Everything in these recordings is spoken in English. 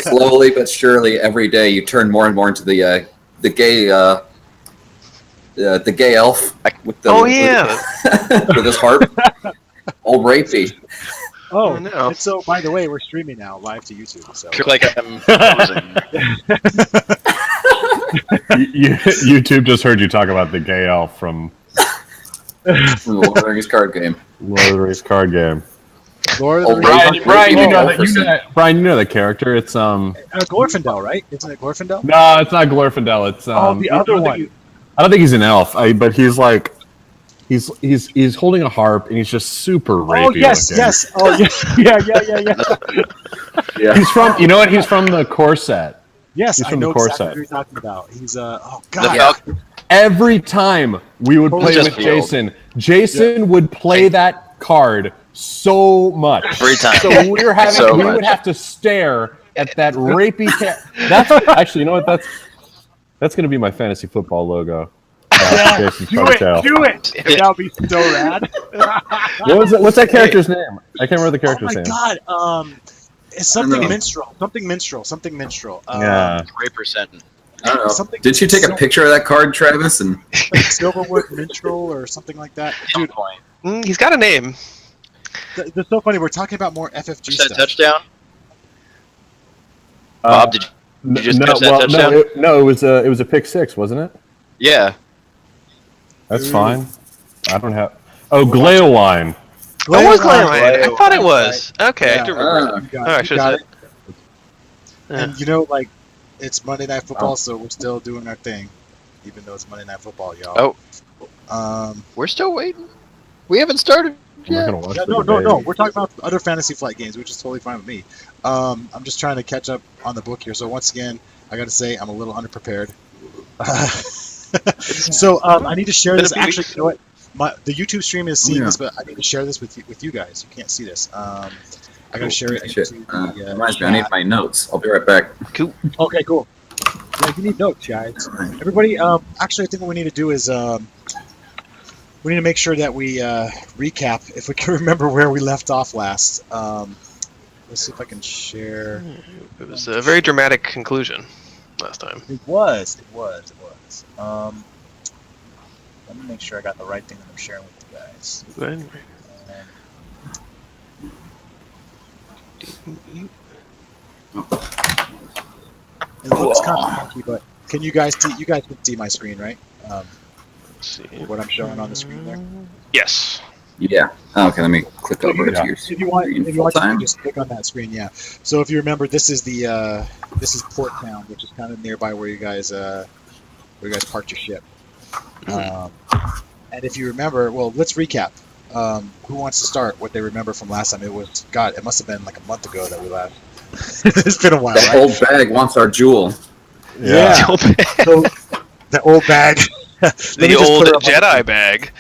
slowly but surely, every day you turn more and more into the gay elf with the with his harp, all rapey. Oh no! And so, by the way, we're streaming now live to YouTube. So, like I'm YouTube just heard you talk about the gay elf from Lord of the Rings card game. Lord of the Rings card game. Lord of the Rings. Brian, you know the character. It's Glorfindel, right? Isn't it Glorfindel? No, it's not Glorfindel. It's the other one. I don't think he's an elf, but he's like he's holding a harp and he's just super rapey. Oh yes, looking. Yes. Oh Yeah. He's from He's from the Corset. Yes, he's from I know the Corset. exactly what you're talking about. He's oh god. Every time we would play with Jason would play that card so much. Every time. So we would have to stare at that rapey That's actually, you know what? That's going to be my fantasy football logo. Do it! That would be so rad. What's that character's name? I can't remember the character's name. Oh my god! It's something minstrel. Yeah. Raper Senton. I don't know. Did you take a picture of that card, Travis? And like Silverwood Minstrel or something like that? Dude, he's got a name. It's so funny. We're talking about more FFG stuff. Touchdown. Bob, did you just catch that touchdown? No, it was a pick six, wasn't it? Yeah. That's fine. I don't have. Oh, Glaowine. What was Glaowine? I thought it was. Okay. Yeah. I do remember. I should have said it. And you know, like, it's Monday Night Football, so we're still doing our thing, even though it's Monday Night Football, y'all. Oh. We're still waiting. We haven't started yet. No. We're talking about other Fantasy Flight games, which is totally fine with me. I'm just trying to catch up on the book here. So once again, I got to say I'm a little underprepared. So I need to share this. Actually, you know what? The YouTube stream is seeing this, but I need to share this with you guys. You can't see this. I got to share it. Reminds me, I need my notes. I'll be right back. Cool. Okay, cool. Yeah, you need notes, guys. Everybody, actually, I think what we need to do is we need to make sure that we recap, if we can remember where we left off last. Let's see if I can share. It was a very dramatic conclusion last time. It was. Let me make sure I got the right thing that I'm sharing with you guys. It's kind of funky, but can you guys see? You guys can see my screen, right? Let's see what I'm showing on the screen there. Yes. Yeah. Okay. Let me click over to your screen. If you want, to just click on that screen. Yeah. So if you remember, this is Port Town, which is kind of nearby where you guys parked your ship. And if you remember, well, let's recap. Who wants to start? What they remember from last time? It must have been like a month ago that we left. It's been a while. The old bag wants our jewel. Yeah. So the old bag. The old Jedi bag.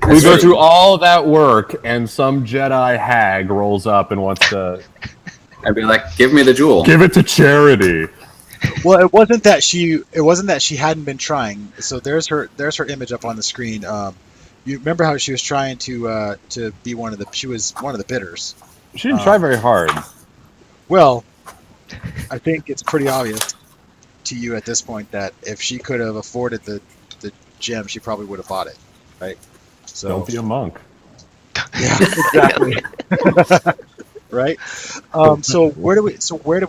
We go through all that work, and some Jedi hag rolls up and wants to. I'd be like, "Give me the jewel. Give it to charity." Well, it wasn't that she hadn't been trying. So there's her image up on the screen. You remember how she was trying to be one of the bidders. She didn't try very hard. Well, I think it's pretty obvious to you at this point that if she could have afforded the gem, she probably would have bought it, right? So don't be a monk. Yeah, exactly. Right. So where do we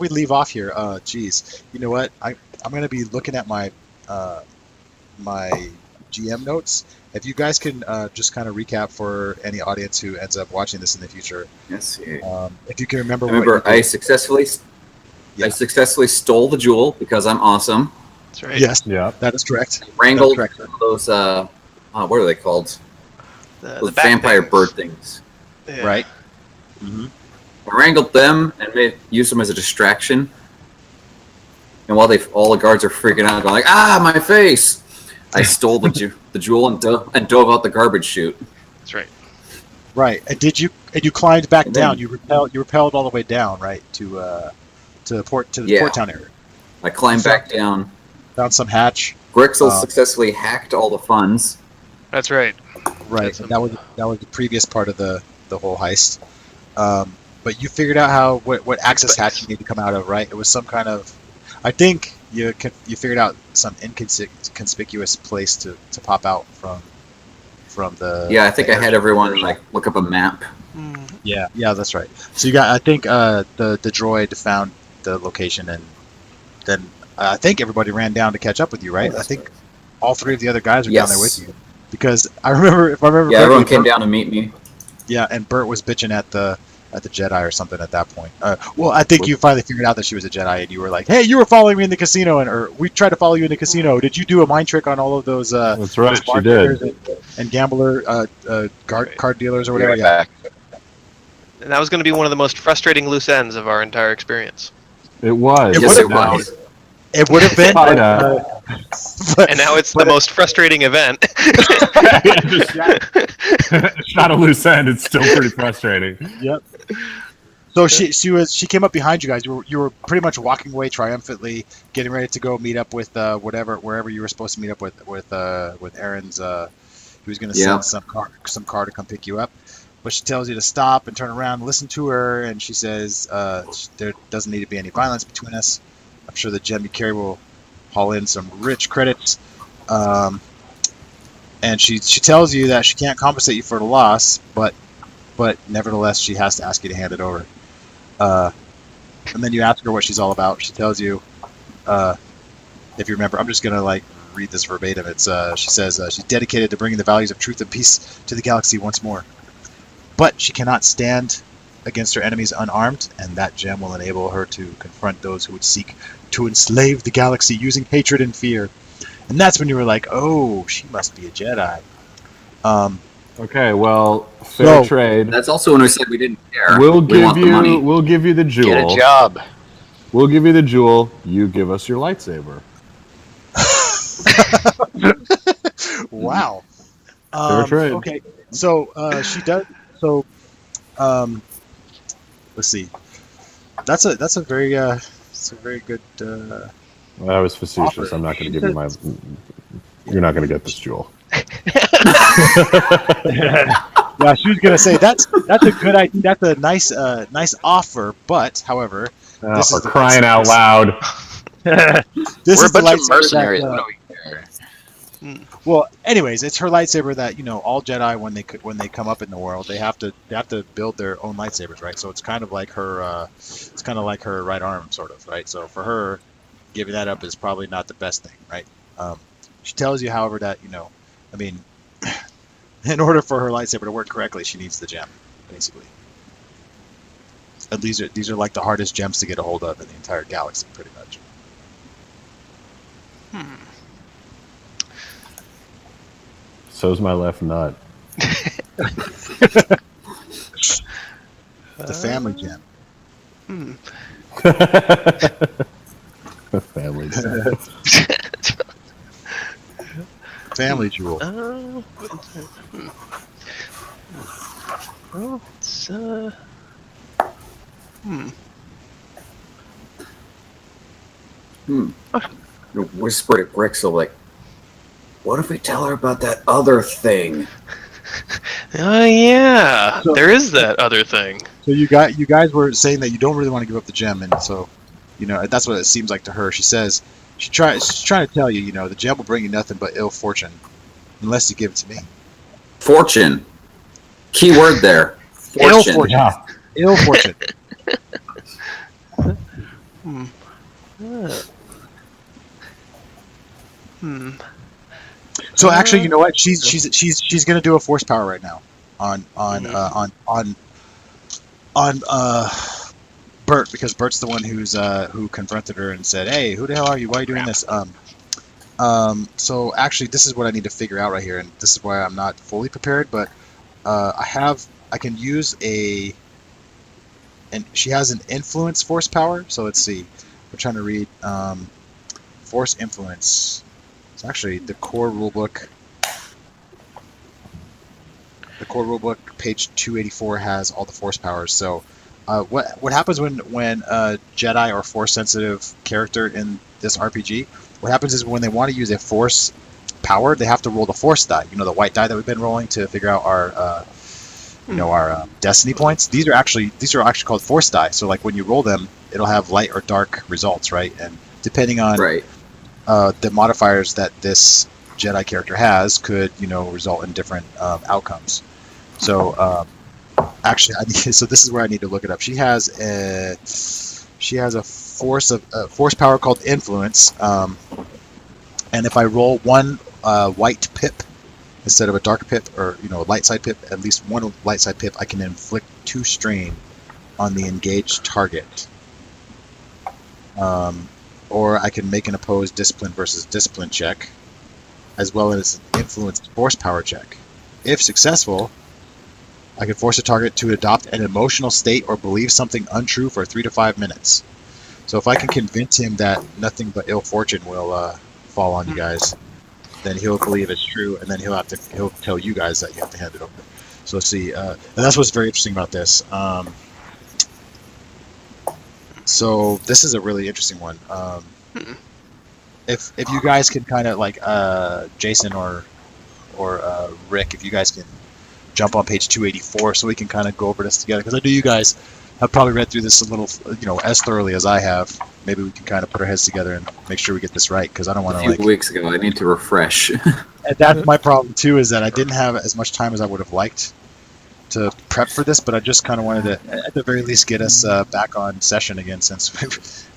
leave off here? Geez, you know what? I'm going to be looking at my my GM notes. If you guys can just kind of recap for any audience who ends up watching this in the future. Yes. If you can remember. I successfly stole the jewel because I'm awesome. That's right. Yes. Yeah. That is correct. Wrangled those what are they called? Those vampire bird things. Yeah. Right. Mm-hmm. I wrangled them and used them as a distraction. And while all the guards are freaking out, going like, "Ah, my face!" I stole the jewel and dove out the garbage chute. That's right. Right. And you climbed back down? You repelled all the way down, right, to the Port Town area. I climbed back down. Found some hatch. Grixel successfully hacked all the funds. That's right. Right. And that was the previous part of the whole heist. but you figured out what access hatch you need to come out of, right? It was some kind of, I think you figured out some inconspicuous place to pop out from the. Yeah, I think I had everyone like look up a map. Yeah, that's right. So you got, I think the droid found the location, and then I think everybody ran down to catch up with you, right? I think all 3 of the other guys were down there with you, because I remember, if I remember. Yeah, everyone came down to meet me. Yeah, and Burt was bitching at the Jedi or something at that point. Well, I think you finally figured out that she was a Jedi, and you were like, "Hey, you were following me in the casino, or we tried to follow you in the casino. Did you do a mind trick on all of those?" That's right, she did. And gambler, card dealers or whatever. Back. And that was going to be one of the most frustrating loose ends of our entire experience. It was. Yes, it was. It would have been. But, And now it's the most frustrating event. It's not a loose end. It's still pretty frustrating. Yep. So she came up behind you guys. You were pretty much walking away triumphantly, getting ready to go meet up with wherever you were supposed to meet up with Arend's. He was going to send some car to come pick you up, but she tells you to stop and turn around, and listen to her, and she says there doesn't need to be any violence between us. I'm sure the gem you carry will haul in some rich credits. And she tells you that she can't compensate you for the loss, but nevertheless she has to ask you to hand it over. And then you ask her what she's all about. She tells you, if you remember, I'm just gonna like read this verbatim. It's she says she's dedicated to bringing the values of truth and peace to the galaxy once more, but she cannot stand against her enemies unarmed, and that gem will enable her to confront those who would seek to enslave the galaxy using hatred and fear. And that's when you were like, oh, she must be a Jedi. Okay, well, fair trade. That's also when we said we didn't care. We'll we want the money. give you the jewel. Get a job. We'll give you the jewel. You give us your lightsaber. Wow. Fair trade. Okay, so she does. So, let's see. That's a very good. I was facetious. Offer. I'm not going to give you my. You're not going to get this jewel. Yeah, she was gonna say that's a good idea. That's a nice offer, but however, this For is the crying lightsaber. out loud. This We're is a the bunch of lightsaber mercenaries. that, What do we care? well, anyways, it's her lightsaber that all Jedi when they come up in the world, they have to build their own lightsabers, right? So it's kind of like her right arm, sort of, right? So for her, giving that up is probably not the best thing, right? She tells you, however, that I mean, in order for her lightsaber to work correctly, she needs the gem, basically. And these are like the hardest gems to get a hold of in the entire galaxy, pretty much. So's my left nut. The family gem. Family. Family jewel. Well, it's You whispered at Grixel, like, what if we tell her about that other thing? Oh yeah, So- there is that other thing. So you guys were saying that you don't really want to give up the gem, and so that's what it seems like to her. She says she's trying to tell you, the gem will bring you nothing but ill fortune unless you give it to me. Fortune. Key word there. Ill Fortune. fortune. Yeah. Ill fortune. So actually, you know what? She's gonna do a force power right now on Burt, because Burt's the one who confronted her and said, "Hey, who the hell are you? Why are you doing this?" So actually, this is what I need to figure out right here, and this is why I'm not fully prepared. But I can use and she has an influence force power. So let's see. We're trying to read force influence. It's actually the core rulebook. The core rulebook, page 284, has all the force powers. So, what happens when a Jedi or force sensitive character in this RPG? What happens is when they want to use a force power, they have to roll the force die. The white die that we've been rolling to figure out our our destiny points. These are actually called force die. So like when you roll them, it'll have light or dark results, right? And depending on the modifiers that this Jedi character has, could result in different outcomes. So actually, so this is where I need to look it up. She has a force power called influence, and if I roll one white pip instead of a dark pip, or a light side pip, at least one light side pip, I can inflict 2 strain on the engaged target. Or I can make an opposed discipline versus discipline check, as well as an influence force power check. If successful, I can force a target to adopt an emotional state or believe something untrue for 3 to 5 minutes. So if I can convince him that nothing but ill fortune will fall on you guys, then he'll believe it's true, and then he'll tell you guys that you have to hand it over. So let's see, and that's what's very interesting about this. So this is a really interesting one. If you guys can kind of like Jason or Rick, if you guys can jump on page 284, so we can kind of go over this together, because I know you guys have probably read through this a little, as thoroughly as I have. Maybe we can kind of put our heads together and make sure we get this right, because I don't want to A few weeks ago, I need to refresh. And that's my problem too, is that I didn't have as much time as I would have liked to prep for this, but I just kind of wanted to, at the very least, get us back on session again, since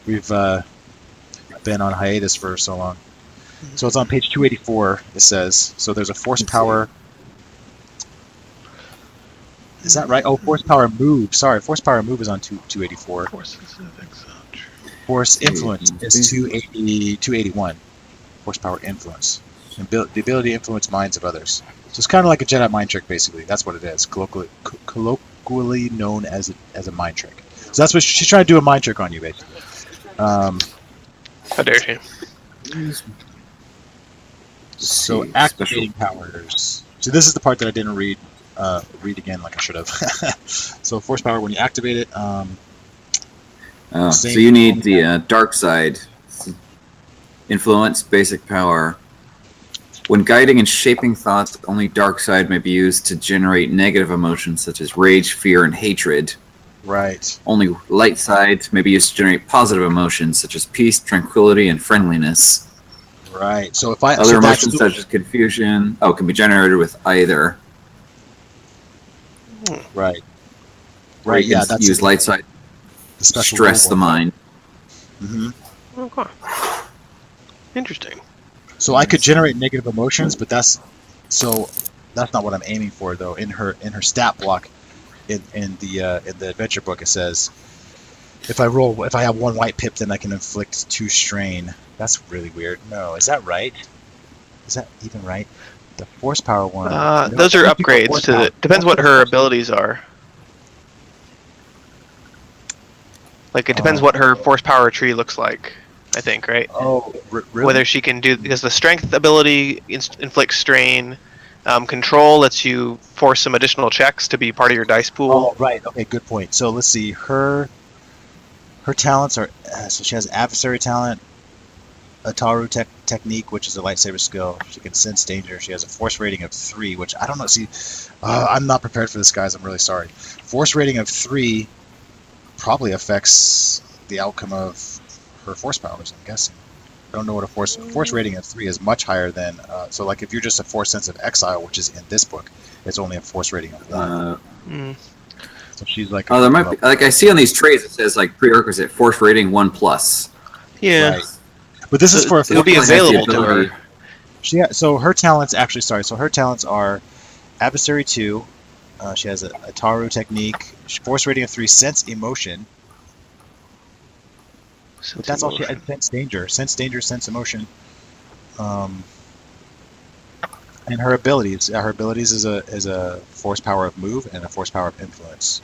we've been on hiatus for so long. So it's on page 284. It says, so there's a force power. Is that right? Oh, force power move. Sorry, force power move is on 284. Force influence is 281. Force power influence. And the ability to influence minds of others. So it's kind of like a Jedi mind trick, basically. That's what it is. Colloquially known as a mind trick. So that's what she's trying to do, a mind trick on you, basically. How dare she? So activating powers. So this is the part that I didn't read again like I should have. So force power, when you activate it. So you need the dark side influence, basic power. When guiding and shaping thoughts, only dark side may be used to generate negative emotions such as rage, fear, and hatred. Right. Only light side may be used to generate positive emotions such as peace, tranquility, and friendliness. Right. So if other emotions such as confusion can be generated with either. Right. Right. Yeah. That's use light side. The special stress the mind. Mm-hmm. Okay. Interesting. So I could generate negative emotions, but that's not what I'm aiming for, though. In her stat block, in the adventure book, it says if I have 1 white pip, then I can inflict 2 strain. That's really weird. No, is that right? Is that even right? The force power one. Those are upgrades to the. Depends what her abilities are. Like it depends what her force power tree looks like. I think, right? Oh, really? Whether she can do, because the strength ability inflicts strain. Control lets you force some additional checks to be part of your dice pool. Oh, right. Okay, good point. So let's see. Her talents are so she has adversary talent, a Taru technique, which is a lightsaber skill. She can sense danger. She has a force rating of 3, which I don't know. See, I'm not prepared for this, guys. I'm really sorry. Force rating of 3 probably affects the outcome of her force powers, I'm guessing. I don't know what a force rating of 3 is. Much higher than so like if you're just a force sense of exile, which is in this book, it's only a force rating of 1. So she's like there might be, like I see on these trays it says like prerequisite force rating 1+. Yeah. Right. But this is for it'll be available to her. So her talents So her talents are adversary 2. She has a Taru technique, force rating of 3, sense emotion. But that's all she had. Sense danger, sense emotion. And her abilities. Her abilities is a force power of move and a force power of influence.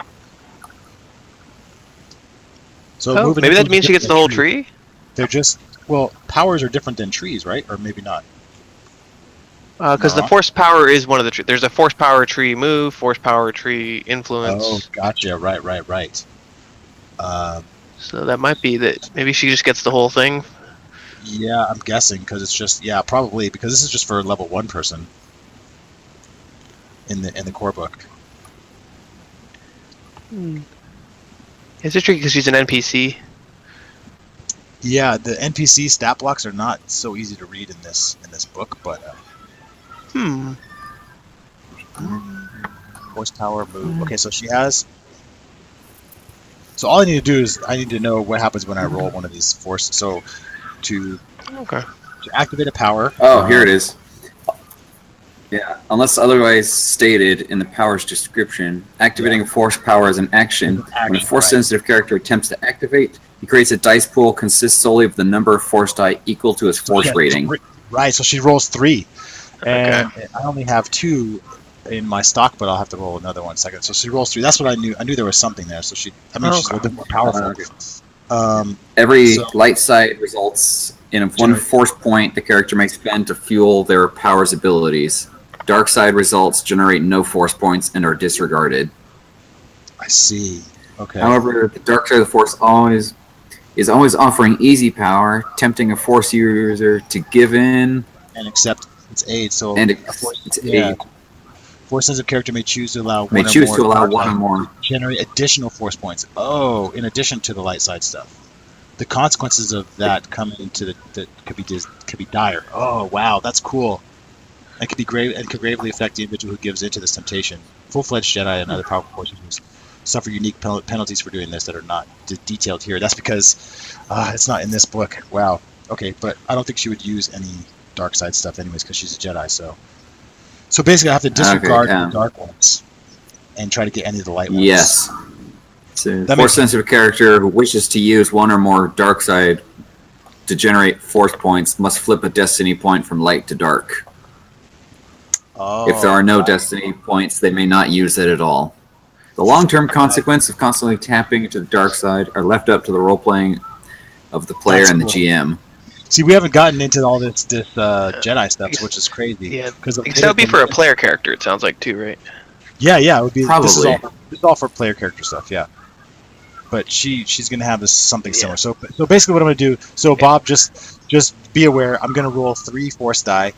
So maybe that means she gets the whole tree? They're just powers are different than trees, right? Or maybe not. Because the force power is one of the trees. There's a force power tree move, force power tree influence. Oh, gotcha. Right. So that might be that. Maybe she just gets the whole thing. Yeah, I'm guessing because it's just probably because this is just for a level 1 person in the core book. Is it tricky because she's an NPC? Yeah, the NPC stat blocks are not so easy to read in this book, but horsepower move. Okay, so she has. So all I need to do is I need to know what happens when I roll one of these force. So to activate a power. Oh, here it is. Yeah, unless otherwise stated in the power's description, activating a force power is an action. When a force-sensitive character attempts to activate, he creates a dice pool consists solely of the number of force die equal to his force rating. Right, so she rolls 3, and I only have 2 in my stock, but I'll have to roll another one second. So she rolls 3. That's what I knew. I knew there was something there. So she's a little bit more powerful. Every light side results in one force point the character may spend to fuel their power's abilities. Dark side results generate no force points and are disregarded. I see. Okay. However, the dark side of the force is always offering easy power, tempting a force user to give in and accept its aid. So aid. Force-sensitive character may choose to allow one or more to generate additional force points. Oh, in addition to the light side stuff. The consequences of that coming into that could be dire. Oh wow, that's cool. And could gravely affect the individual who gives into this temptation. Full-fledged Jedi and other powerful force users suffer unique penalties for doing this that are not detailed here. That's because it's not in this book. Wow. Okay, but I don't think she would use any dark side stuff anyways because she's a Jedi. So basically, I have to disregard the dark ones and try to get any of the light ones. Yes. So a force-sensitive character who wishes to use one or more dark side to generate force points must flip a destiny point from light to dark. Oh, if there are no destiny points, they may not use it at all. The long-term consequence of constantly tapping into the dark side are left up to the role-playing of the player and the GM. See, we haven't gotten into all this Jedi stuff, which is crazy. Yeah, because that would be for a player character. It sounds like too, right? Yeah, it would be. Probably. This is all for player character stuff. Yeah, but she's gonna have something similar. So basically, what I'm gonna do. So Bob, just be aware. I'm gonna roll 3 force die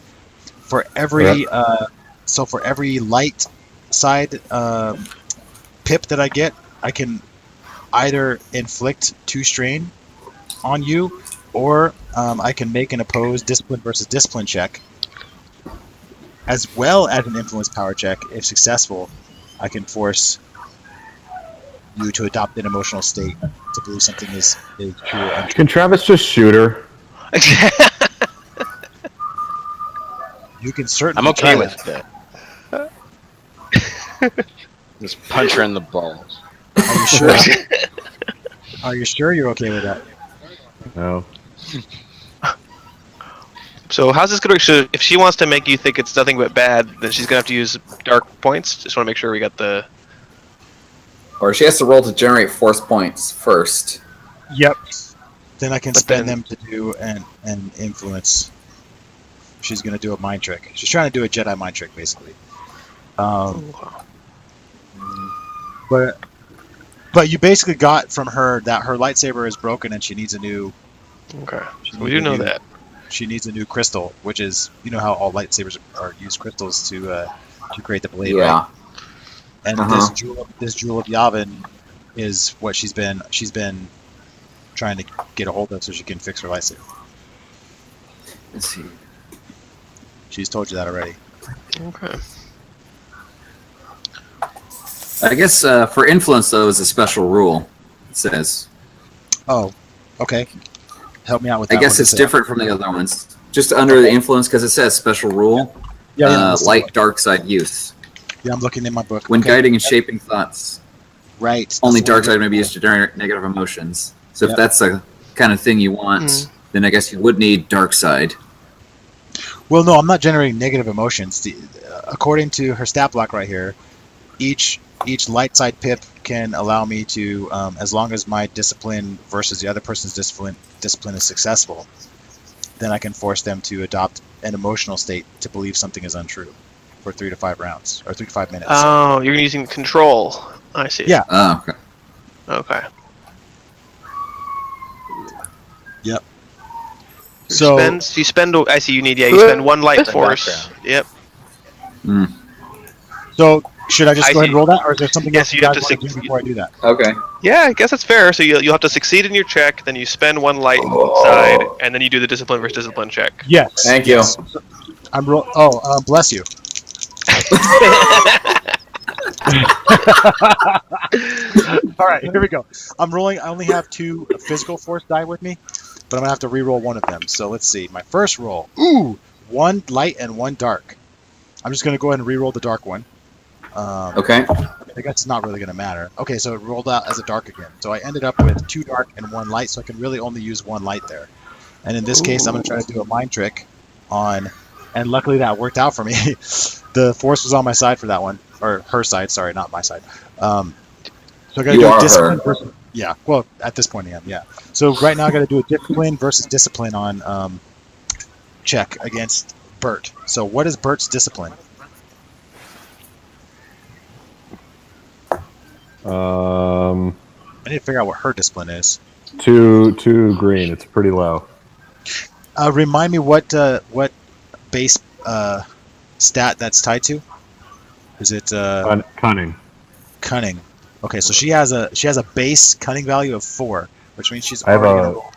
for every. So for every light side pip that I get, I can either inflict 2 strain on you, or I can make an opposed discipline versus discipline check, as well as an influence power check. If successful, I can force you to adopt an emotional state to believe something is true or untrue. Can Travis just shoot her? You can certainly. I'm okay with that. Just punch her in the balls. Are you sure? Are you sure you're okay with that? No. So how's this going to? If she wants to make you think it's nothing but bad, then she's going to have to use dark points. Just want to make sure we got the. Or she has to roll to generate force points first. Yep. Then I can spend them to do an influence. She's going to do a mind trick. She's trying to do a Jedi mind trick, basically. But you basically got from her that her lightsaber is broken and she needs a new. Okay. We do know that. She needs a new crystal, which is how all lightsabers are used crystals to create the blade, right? And this Jewel of Yavin is what she's been trying to get a hold of so she can fix her lightsaber. Let's see. She's told you that already. Okay. I guess for influence, though, is a special rule. It says. Oh, okay. Help me out with that. I guess it's different from the other ones. Just under the influence, because it says special rule. Light, dark side use. Yeah, I'm looking in my book. When guiding and shaping thoughts. Right. Only dark side may be used to generate negative emotions. So if that's the kind of thing you want, then I guess you would need dark side. Well, no, I'm not generating negative emotions. According to her stat block right here, each light side pip can allow me to, as long as my discipline versus the other person's discipline is successful, then I can force them to adopt an emotional state to believe something is untrue for 3 to 5 rounds or 3 to 5 minutes. Oh, you're using control. I see. Yeah. Oh, okay. Okay. Yep. So you spend. I see. You spend 1 light force. Yep. So Should I just go ahead and roll that, or is there something Yes, else you you have guys to want to do before I do that? Okay. Yeah, I guess that's fair. So you'll have to succeed in your check, then you spend 1 light side, and then you do the discipline versus discipline check. Yes. Thank you. So I'm bless you. All right, here we go. I'm rolling. I only have 2 physical force die with me, but I'm gonna have to re-roll one of them. So let's see. My first roll. Ooh, 1 light and 1 dark. I'm just gonna go ahead and re-roll the dark one. Okay. I guess it's not really gonna matter. Okay, so it rolled out as a dark again. So I ended up with 2 dark and 1 light. So I can really only use 1 light there. And in this case, I'm gonna try to do a mind trick on. And luckily that worked out for me. The force was on my side for that one, or her side. Sorry, not my side. So I got to do a discipline versus. Yeah, well, at this point I am. Yeah. So right now I got to do a discipline versus discipline on check against Burt. So what is Burt's discipline? I need to figure out what her discipline is. 2 green. It's pretty low. Remind me what base stat that's tied to? Is it Cunning. cunning? Okay, so she has a base cunning value of 4, which means she's I have already a. gonna roll.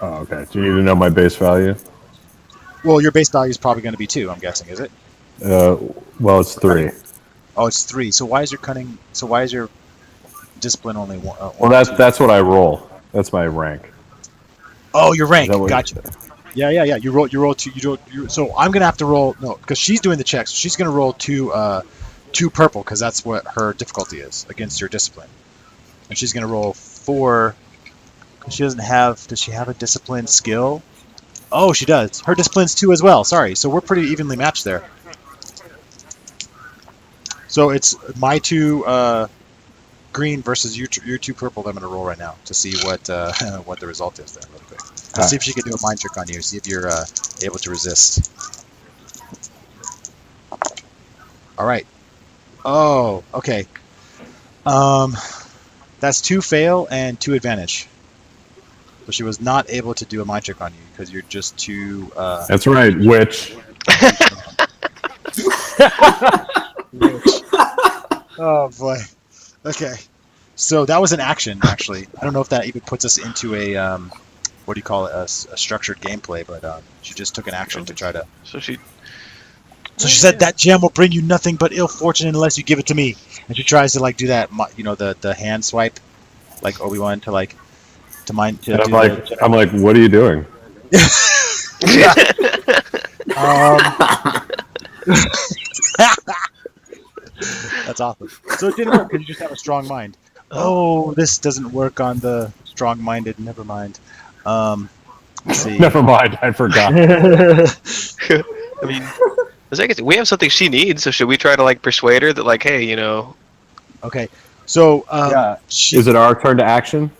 Oh, okay. Do you need to know my base value? Well, your base value is probably going to be 2. I'm guessing, is it? Well, it's 3. Oh, it's 3. So why is your cunning? So why is your discipline only 1? Well, that's what I roll. That's my rank. Oh, your rank. Is that what- Gotcha. Yeah. You roll 2. So I'm gonna have to roll because she's doing the checks. So she's gonna roll 2 purple because that's what her difficulty is against your discipline, and she's gonna roll 4 because she doesn't have. Does she have a discipline skill? Oh, she does. Her discipline's 2 as well. Sorry. So we're pretty evenly matched there. So it's my 2 green versus your 2 purple that I'm gonna roll right now to see what the result is there really quick. Let's see if she can do a mind trick on you. See if you're able to resist. All right. Oh, okay. That's 2 fail and 2 advantage. So she was not able to do a mind trick on you because you're just too. That's right. Witch. Oh boy. Okay. So that was an action, actually. I don't know if that even puts us into a what do you call it? A structured gameplay, but she just took an action to try to. So she said that gem will bring you nothing but ill fortune unless you give it to me. And she tries to do that, the hand swipe, like Obi-Wan to mind. To And do I'm like, what are you doing? That's awesome. So it didn't work because you just have a strong mind. Oh, this doesn't work on the strong-minded. Never mind. Let's see. Never mind. I forgot. I mean, we have something she needs, so should we try to persuade her that hey, Okay. So Yeah. Is it our turn to action?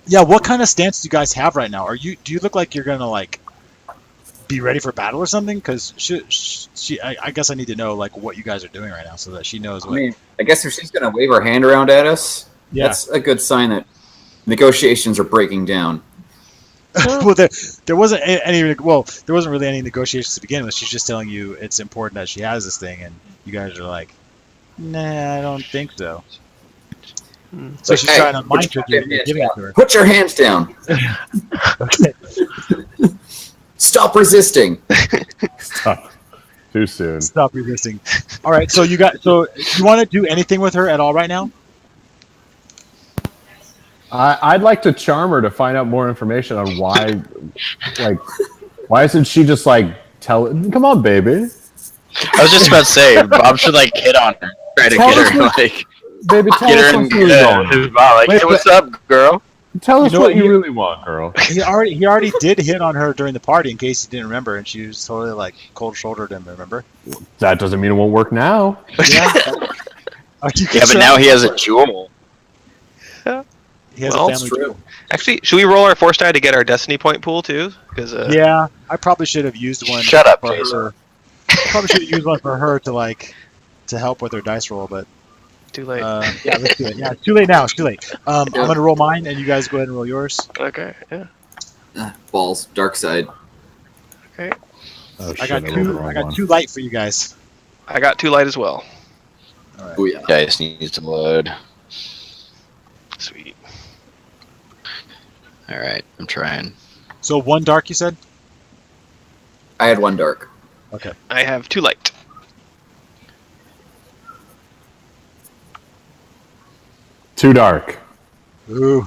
Yeah. What kind of stance do you guys have right now? Do you look like you're gonna be ready for battle or something? Because I guess I need to know what you guys are doing right now so that she knows. I mean, I guess if she's gonna wave her hand around at us, that's a good sign that negotiations are breaking down. Well, there wasn't any. Well, there wasn't really any negotiations to begin with. She's just telling you it's important that she has this thing, and you guys are like, "Nah, I don't think so." So she's trying to mind trick you into giving it to her. Put your hands down. Okay. Stop resisting. Stop. Too soon. Stop resisting. All right. So you want to do anything with her at all right now? I'd like to charm her to find out more information on why, why isn't she just tell? Come on, baby. I was just about to say, Bob should hit on her, try to Tell get us her what- Baby, tell get us her what's in really going. Bob, Wait, hey, what's up, girl? Tell us You know what what, you you- really want, girl. He already did hit on her during the party. In case you didn't remember, and she was totally cold-shouldered him. Remember? That doesn't mean it won't work now. Yeah. Yeah, but now he has a jewel. He has Well, a it's family. true. Jewel. Actually, should we roll our force die to get our destiny point pool too? Because Yeah, I probably should have used one. Shut up, for Jason. her. Probably should have used one for her to help with her dice roll, but too late. yeah, let's do it. Yeah, it's too late now. It's too late. I'm gonna roll mine, and you guys go ahead and roll yours. Okay, yeah. Balls, dark side. Okay. Oh, I shit, got rolled the 2. wrong I got one. 2 light for you guys. I got 2 light as well. All right. Oh yeah. Dice needs to load. Sweet. All right, I'm trying. So 1 dark, you said? I had 1 dark. Okay. I have 2 light. Too dark. Ooh.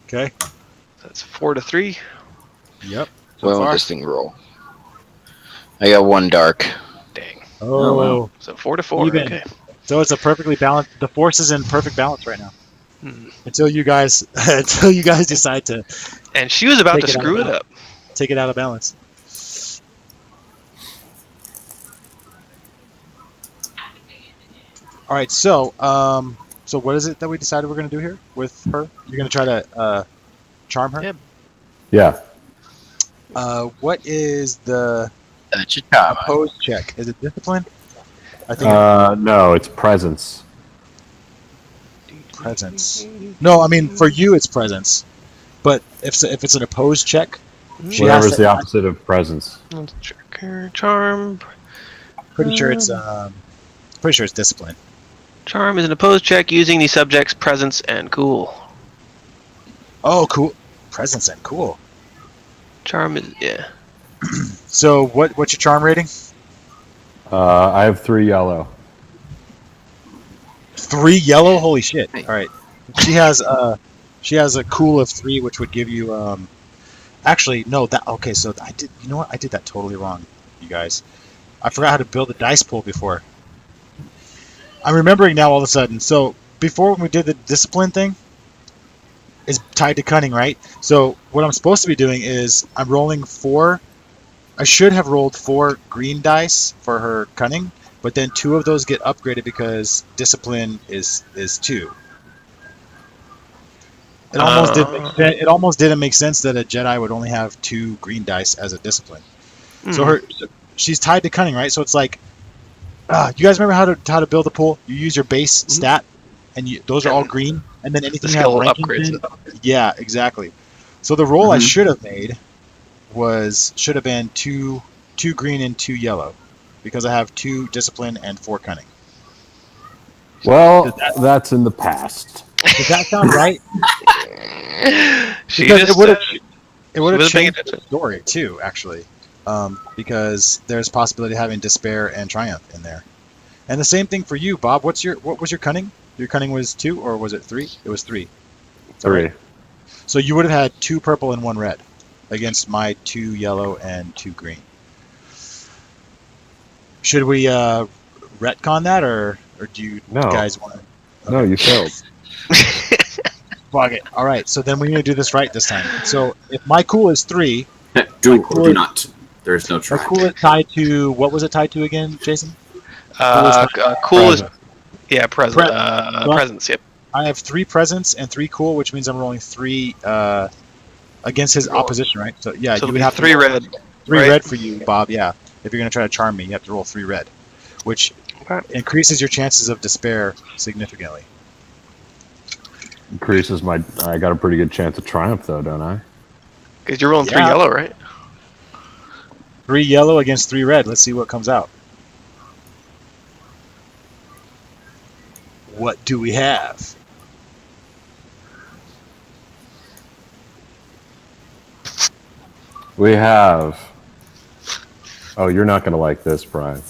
Okay. That's 4 to 3. Yep. So I So want far. this thing roll. I got 1 dark. Dang. Oh, wow. So 4 to 4. Even. Okay. So it's a perfectly balanced. The force is in perfect balance right now. Hmm. Until you guys decide to And she was about Take to it out screw of it up. take it out of balance. All right. So so what is it that we decided we're going to do here with her? You're going to try to charm her. Yep. Yeah. What is the That's your time. opposed check? Is it discipline? I think No, it's presence. presence. No, I mean for you it's presence. But if it's an opposed check, she has Whatever's to. the opposite of presence. Let's check her. Charm. Pretty sure it's discipline. Charm is an opposed check using the subject's presence and cool. Oh, cool. Presence and cool. Charm is So what's your charm rating? I have 3 yellow. 3 yellow. Holy shit! Hey. All right. She has a cool of 3, which would give you Actually, no. That okay. So I did. You know what? I did that totally wrong, you guys. I forgot how to build a dice pool before. I'm remembering now all of a sudden. So before when we did the discipline thing, is tied to cunning, right? So what I'm supposed to be doing is I'm rolling 4. I should have rolled 4 green dice for her cunning, but then 2 of those get upgraded because discipline is 2. It almost did make sense. It almost didn't make sense that a Jedi would only have 2 green dice as a discipline. So she's tied to cunning, right? So it's like, you guys remember how to build a pool? You use your base stat, and those are all green, and then anything the you have skill rankings upgrades in. Yeah, exactly. So the roll I should have made should have been 2 green and 2 yellow, because I have 2 discipline and 4 cunning. Well, that's in the past. Does that sound right? She Because just it would have wasn't paying changed the story too, actually, because there's possibility of having despair and triumph in there. And the same thing for you, Bob. What was your cunning? Your cunning was 2, or was it 3? It was 3. 3. So you would have had 2 purple and 1 red against my 2 yellow and 2 green. Should we retcon that, or do you guys want to? No, you failed. Fuck it. All right. So then we're gonna do this right this time. So if my cool is 3, Do not. There's no my try. cool is tied to what was it tied to again, Jason? cool is presence. Pre- Presence. Yep. I have 3 presents and 3 cool, which means I'm rolling 3 against his opposition, right? So yeah, So you would have 3 to roll red. 3 right? red for you, Bob. Yeah. If you're gonna try to charm me, you have to roll 3 red, which increases your chances of despair significantly. Increases my. I got a pretty good chance of triumph, though, don't I? Because you're rolling 3 Yeah. yellow, right? 3 yellow against 3 red. Let's see what comes out. What do we have? We have. Oh, you're not going to like this, Brian.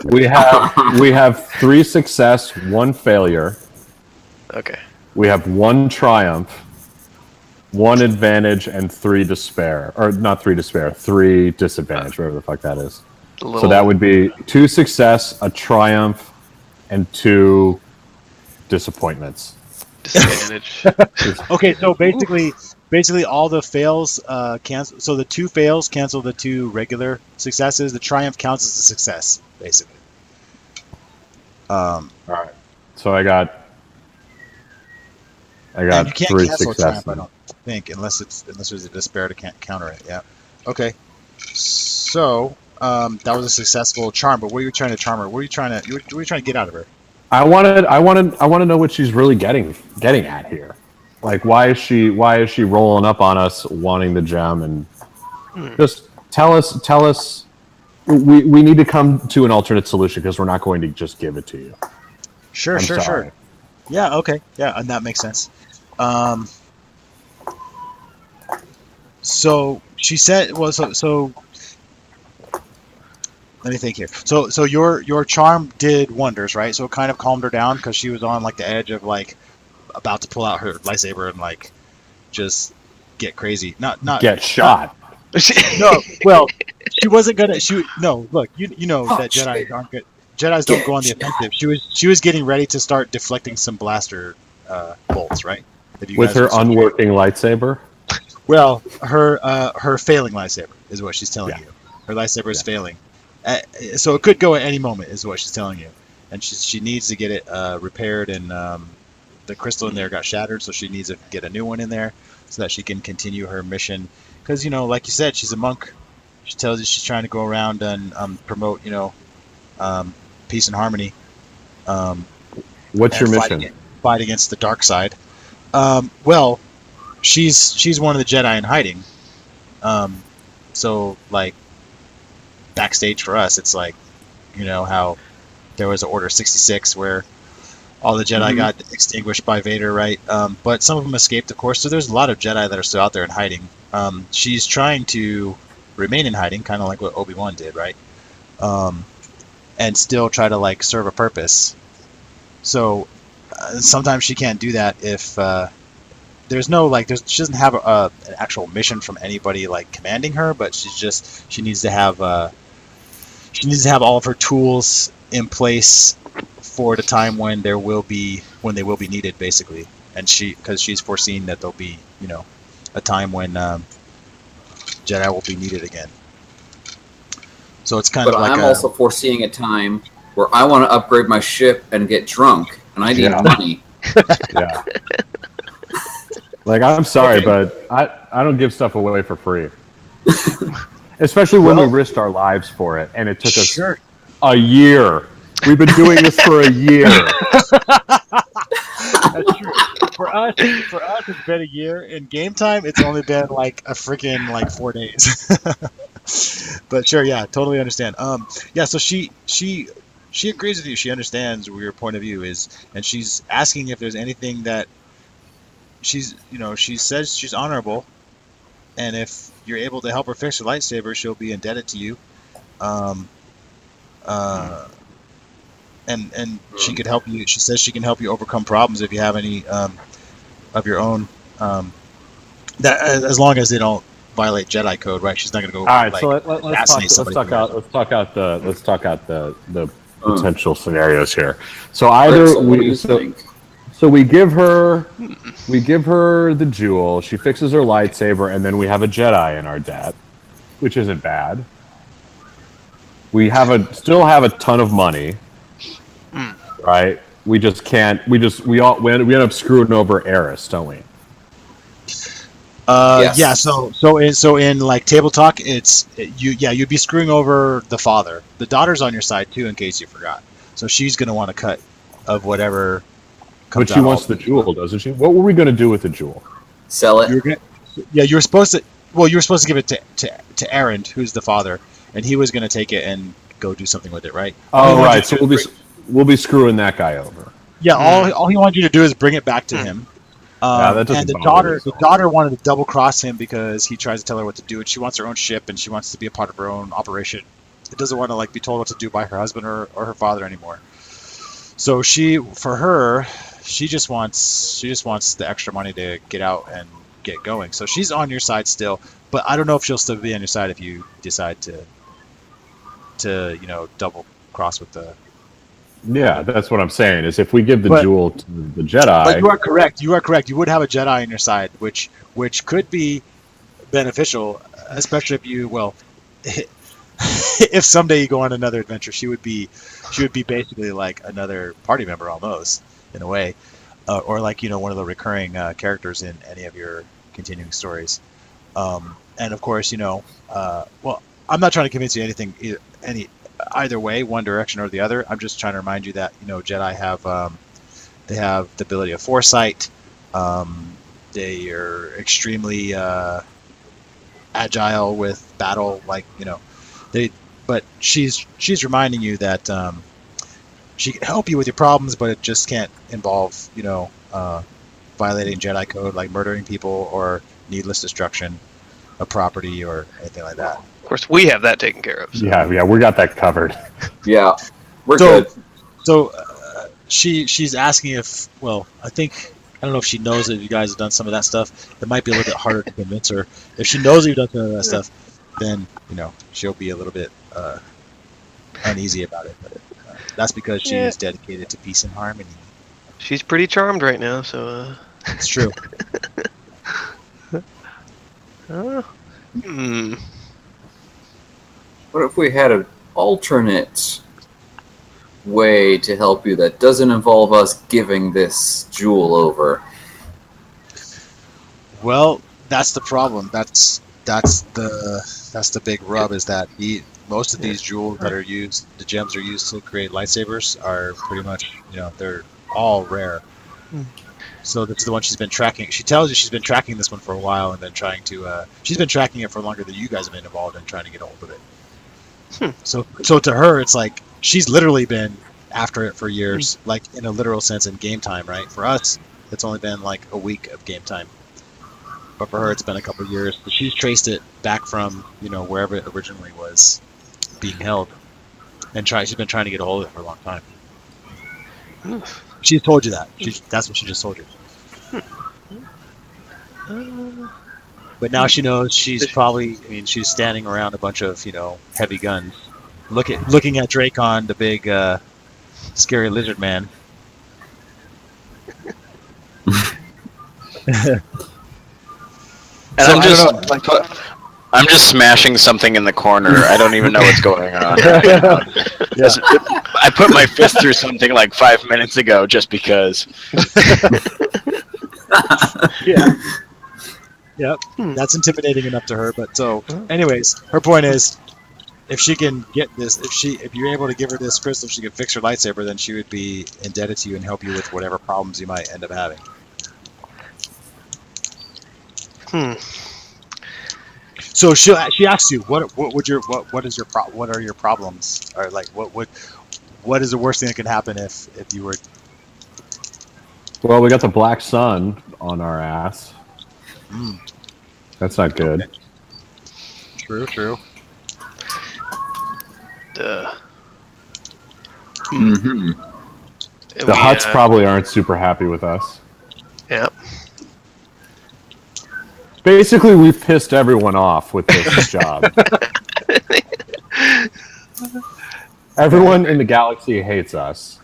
we have 3 success, 1 failure. Okay. We have 1 triumph, 1 advantage, and 3 despair. Or not 3 despair, 3 disadvantage, whatever the fuck that is. So that would be 2 success, a triumph, and 2 disappointments. Disadvantage. Okay, so basically all the fails cancel. So the 2 fails cancel the 2 regular successes. The triumph counts as a success, basically. All right. So I got And you can't 3 cancel a successes. triumph, I don't think, unless there's a despair to counter it. Yeah. Okay. So that was a successful charm. But what are you trying to charm her? What are you trying to get out of her? I want to know what she's really getting at here. Like, why is she rolling up on us wanting the gem, and just tell us we need to come to an alternate solution because we're not going to just give it to you. Sure. Yeah, okay. Yeah, and that makes sense. So she said, well, so let me think here. So your charm did wonders, right? So it kind of calmed her down because she was on like the edge of like about to pull out her lightsaber and like just get crazy. Not Get shot. No, well, she wasn't gonna. Look, you know that Jedi aren't good. Jedis don't go on the offensive. She was getting ready to start deflecting some blaster bolts, right? With her unworking lightsaber. Well, her failing lightsaber is what she's telling you. Her lightsaber is failing, so it could go at any moment, is what she's telling you. And she needs to get it repaired, and the crystal in there got shattered, so she needs to get a new one in there so that she can continue her mission. Because like you said, she's a monk. She tells you she's trying to go around and promote peace and harmony. What's your mission? Fight against the dark side. Well, she's one of the Jedi in hiding. So like backstage for us, it's like how there was Order 66 where all the Jedi got extinguished by Vader, right? But some of them escaped, of course. So there's a lot of Jedi that are still out there in hiding. She's trying to remain in hiding, kind of like what Obi-Wan did, right? And still try to like serve a purpose. So sometimes she can't do that if there's no she doesn't have an actual mission from anybody like commanding her, but she needs to have all of her tools in place for the time when they will be needed, basically. And because she's foreseen that there'll be a time when Jedi will be needed again. So it's kind of like. But I'm also foreseeing a time where I want to upgrade my ship and get drunk, and I need money. Yeah. Like, I'm sorry, but I don't give stuff away for free. Especially when we risked our lives for it, and it took us a year. We've been doing this for a year. That's true. For us, it's been a year. In game time, it's only been like a freaking 4 days. But sure, yeah, totally understand. So she agrees with you. She understands where your point of view is, and she's asking if there's anything that she says she's honorable, and if you're able to help her fix her lightsaber, she'll be indebted to you. And she could help you. She says she can help you overcome problems if you have any of your own. That as long as they don't violate Jedi code, right? She's not going to go. All right, so let's talk out the potential scenarios here. So either we give her the jewel, she fixes her lightsaber, and then we have a Jedi in our debt, which isn't bad. We still have a ton of money, right? We just can't. We end up screwing over Rarest, don't we? Yes. Yeah. So in like table talk, you'd be screwing over the father. The daughter's on your side too, in case you forgot. So she's gonna want a cut of whatever. But she wants the jewel, doesn't she? What were we gonna do with the jewel? Sell it. You were supposed to. Well, you were supposed to give it to Arend, who's the father, and he was gonna take it and go do something with it, right? Oh, right. So we'll be screwing that guy over. Yeah. All he wanted you to do is bring it back to him. And the daughter wanted to double cross him because he tries to tell her what to do, and she wants her own ship and she wants to be a part of her own operation. It doesn't want to be told what to do by her husband or her father anymore. So she just wants the extra money to get out and get going. So she's on your side still, but I don't know if she'll still be on your side if you decide to double cross with the. Yeah, that's what I'm saying. Is if we give the jewel to the Jedi. But you are correct. You would have a Jedi on your side, which could be beneficial, especially if someday you go on another adventure. She would be basically like another party member almost, in a way, or one of the recurring characters in any of your continuing stories. And of course, I'm not trying to convince you either way, one direction or the other. I'm just trying to remind you that Jedi have they have the ability of foresight. They are extremely agile with battle. but she's reminding you that she can help you with your problems, but it just can't involve, violating Jedi code, like murdering people or needless destruction of property or anything like that. Of course, we have that taken care of. So. Yeah, we got that covered. Yeah, we're good. So she's asking if, I don't know if she knows that you guys have done some of that stuff. It might be a little bit harder to convince her. If she knows that you've done some of that stuff, then she'll be a little bit uneasy about it. But that's because she is dedicated to peace and harmony. She's pretty charmed right now, so. It's true. What if we had an alternate way to help you that doesn't involve us giving this jewel over? Well, that's the problem. That's the big rub, is that most of these jewels that are used, the gems are used to create lightsabers, are pretty much, they're all rare. So this is the one she's been tracking. She tells you she's been tracking this one for a while and been trying to. She's been tracking it for longer than you guys have been involved in trying to get a hold of it. So to her, it's like she's literally been after it for years, like in a literal sense in game time, right? For us, it's only been like a week of game time, but for her, it's been a couple of years. But she's traced it back from wherever it originally was being held, and she's been trying to get a hold of it for a long time. She's told you that. That's what she just told you. But now she knows she's probably. I mean, she's standing around a bunch of heavy guns, looking at Dracon, the big scary lizard man. And I'm just smashing something in the corner. I don't even know what's going on. Yeah. I put my fist through something like 5 minutes ago just because. Yeah. Yep. That's intimidating enough to her. But so, anyways, her point is, if she can get this, if you're able to give her this crystal, she can fix her lightsaber, then she would be indebted to you and help you with whatever problems you might end up having. So she asks you, what are your problems, or like what is the worst thing that can happen if you were. Well, we got the Black Sun on our ass. That's not good. Okay. True. Duh. The Hutts probably aren't super happy with us. Yeah. Basically, we've pissed everyone off with this job. Everyone in the galaxy hates us.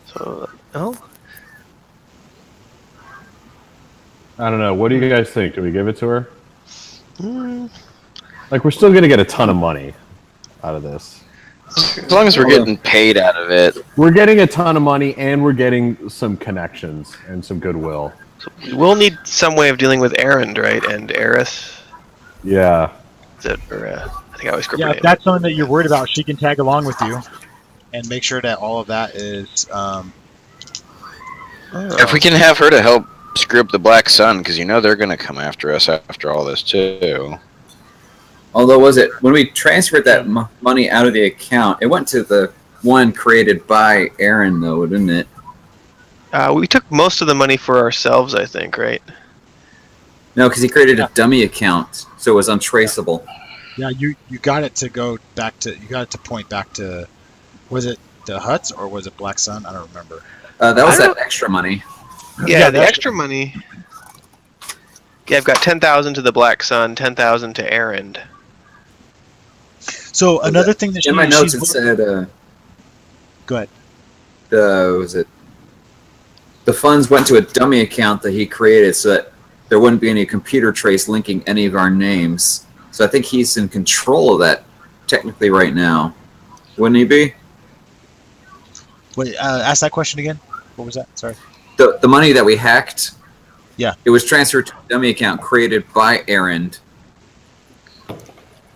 So, I don't know. What do you guys think? Do we give it to her? Like, we're still going to get a ton of money out of this. As long as we're getting paid out of it. We're getting a ton of money, and we're getting some connections and some goodwill. We'll need some way of dealing with Arend, right? And Eris. Yeah. I think I always script her Yeah, name. if that's something that you're worried about, she can tag along with you and make sure that all of that is. If we can have her to help screw up the Black Sun, because they're going to come after us after all this too. Although, was it when we transferred that money out of the account? It went to the one created by Aaron, though, didn't it? We took most of the money for ourselves, I think, right? No, because he created a dummy account, so it was untraceable. Yeah, you got it to go back to. You got it to point back to. Was it the Hutts or was it Black Sun? I don't remember. That was that extra money. Yeah, the extra money. Yeah, I've got 10,000 to the Black Sun, 10,000 to Arend. So another thing that in my notes it said. Go ahead. The funds went to a dummy account that he created so that there wouldn't be any computer trace linking any of our names. So I think he's in control of that technically right now. Wouldn't he be? Wait, ask that question again. What was that? Sorry. The money that we hacked, yeah, it was transferred to a dummy account created by Arend.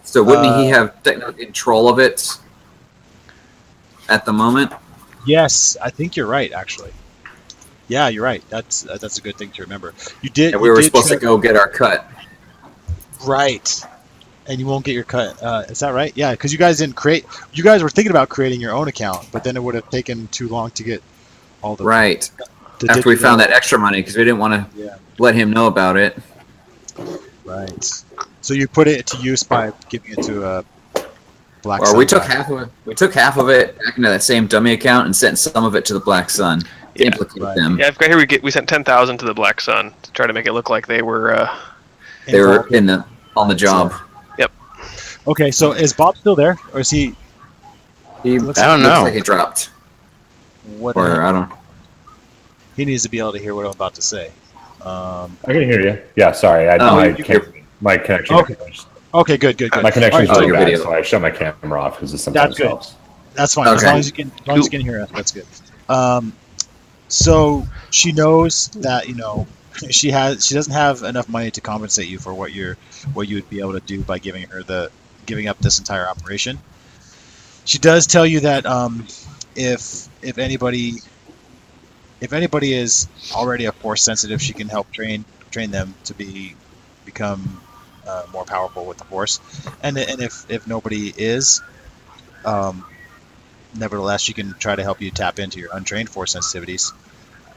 So wouldn't he have technical control of it at the moment? Yes, I think you're right, actually. Yeah, you're right. That's a good thing to remember. You did. And we were supposed to go get our cut. Right. and you won't get your cut. Is that right? Yeah, because you guys didn't create. You guys were thinking about creating your own account, but then it would have taken too long to get all the Right. the After we digital- found that extra money, because we didn't want to Yeah. let him know about it. Right. So you put it to use by giving it to a Black Or Sun we took guy. half of it. We took half of it back into that same dummy account and sent some of it to the Black Sun to Yeah. implicate Right. them. Yeah, I've got here we sent 10,000 to the Black Sun to try to make it look like they were. They were Involved on the job. Okay, so is Bob still there, or is he? He Looks I don't looks know. like he dropped, What? or I don't. He needs to be able to hear what I'm about to say. I can hear you. Yeah, sorry. My connection. Okay. Okay, good. My connection's All right, really so- bad, video. so I shut my camera off because it sometimes good. helps. That's fine. As Okay. long as you can hear us, that's good. So she knows that she doesn't have enough money to compensate you for what you would be able to do by giving up this entire operation. She does tell you that if anybody is already a force sensitive, she can help train them to become more powerful with the force, and if nobody is, nevertheless, she can try to help you tap into your untrained force sensitivities,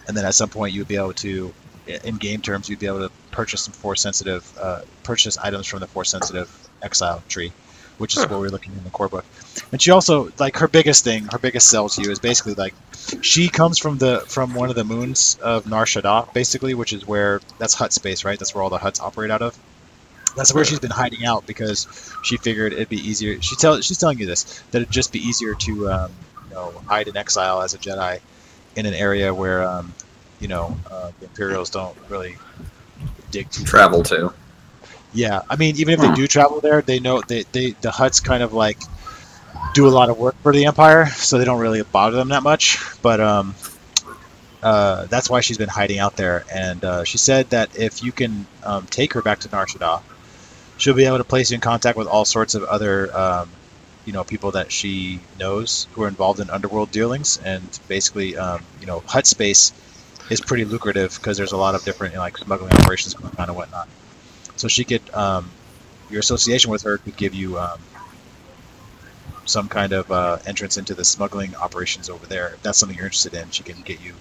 and then at some point you'd be able to, in game terms, you'd be able to purchase some purchase items from the force sensitive exile tree, which is what we're looking in the core book. And she also, like, her biggest sell to you is basically like she comes from one of the moons of Nar Shaddaa, basically, which is where that's hut space, right? That's where all the huts operate out of. That's where she's been hiding out because she figured it'd be easier. She's telling you this, that it'd just be easier to hide in exile as a Jedi in an area where the Imperials don't really dig too Travel to. Yeah, I mean, even if they do travel there, they know the huts kind of like do a lot of work for the Empire, so they don't really bother them that much. But that's why she's been hiding out there. And she said that if you can take her back to Nar Shaddaa, she'll be able to place you in contact with all sorts of other people that she knows who are involved in underworld dealings. And basically, hut space is pretty lucrative because there's a lot of different smuggling operations going on and whatnot. So she could, your association with her could give you some kind of entrance into the smuggling operations over there. If that's something you're interested in, she can get you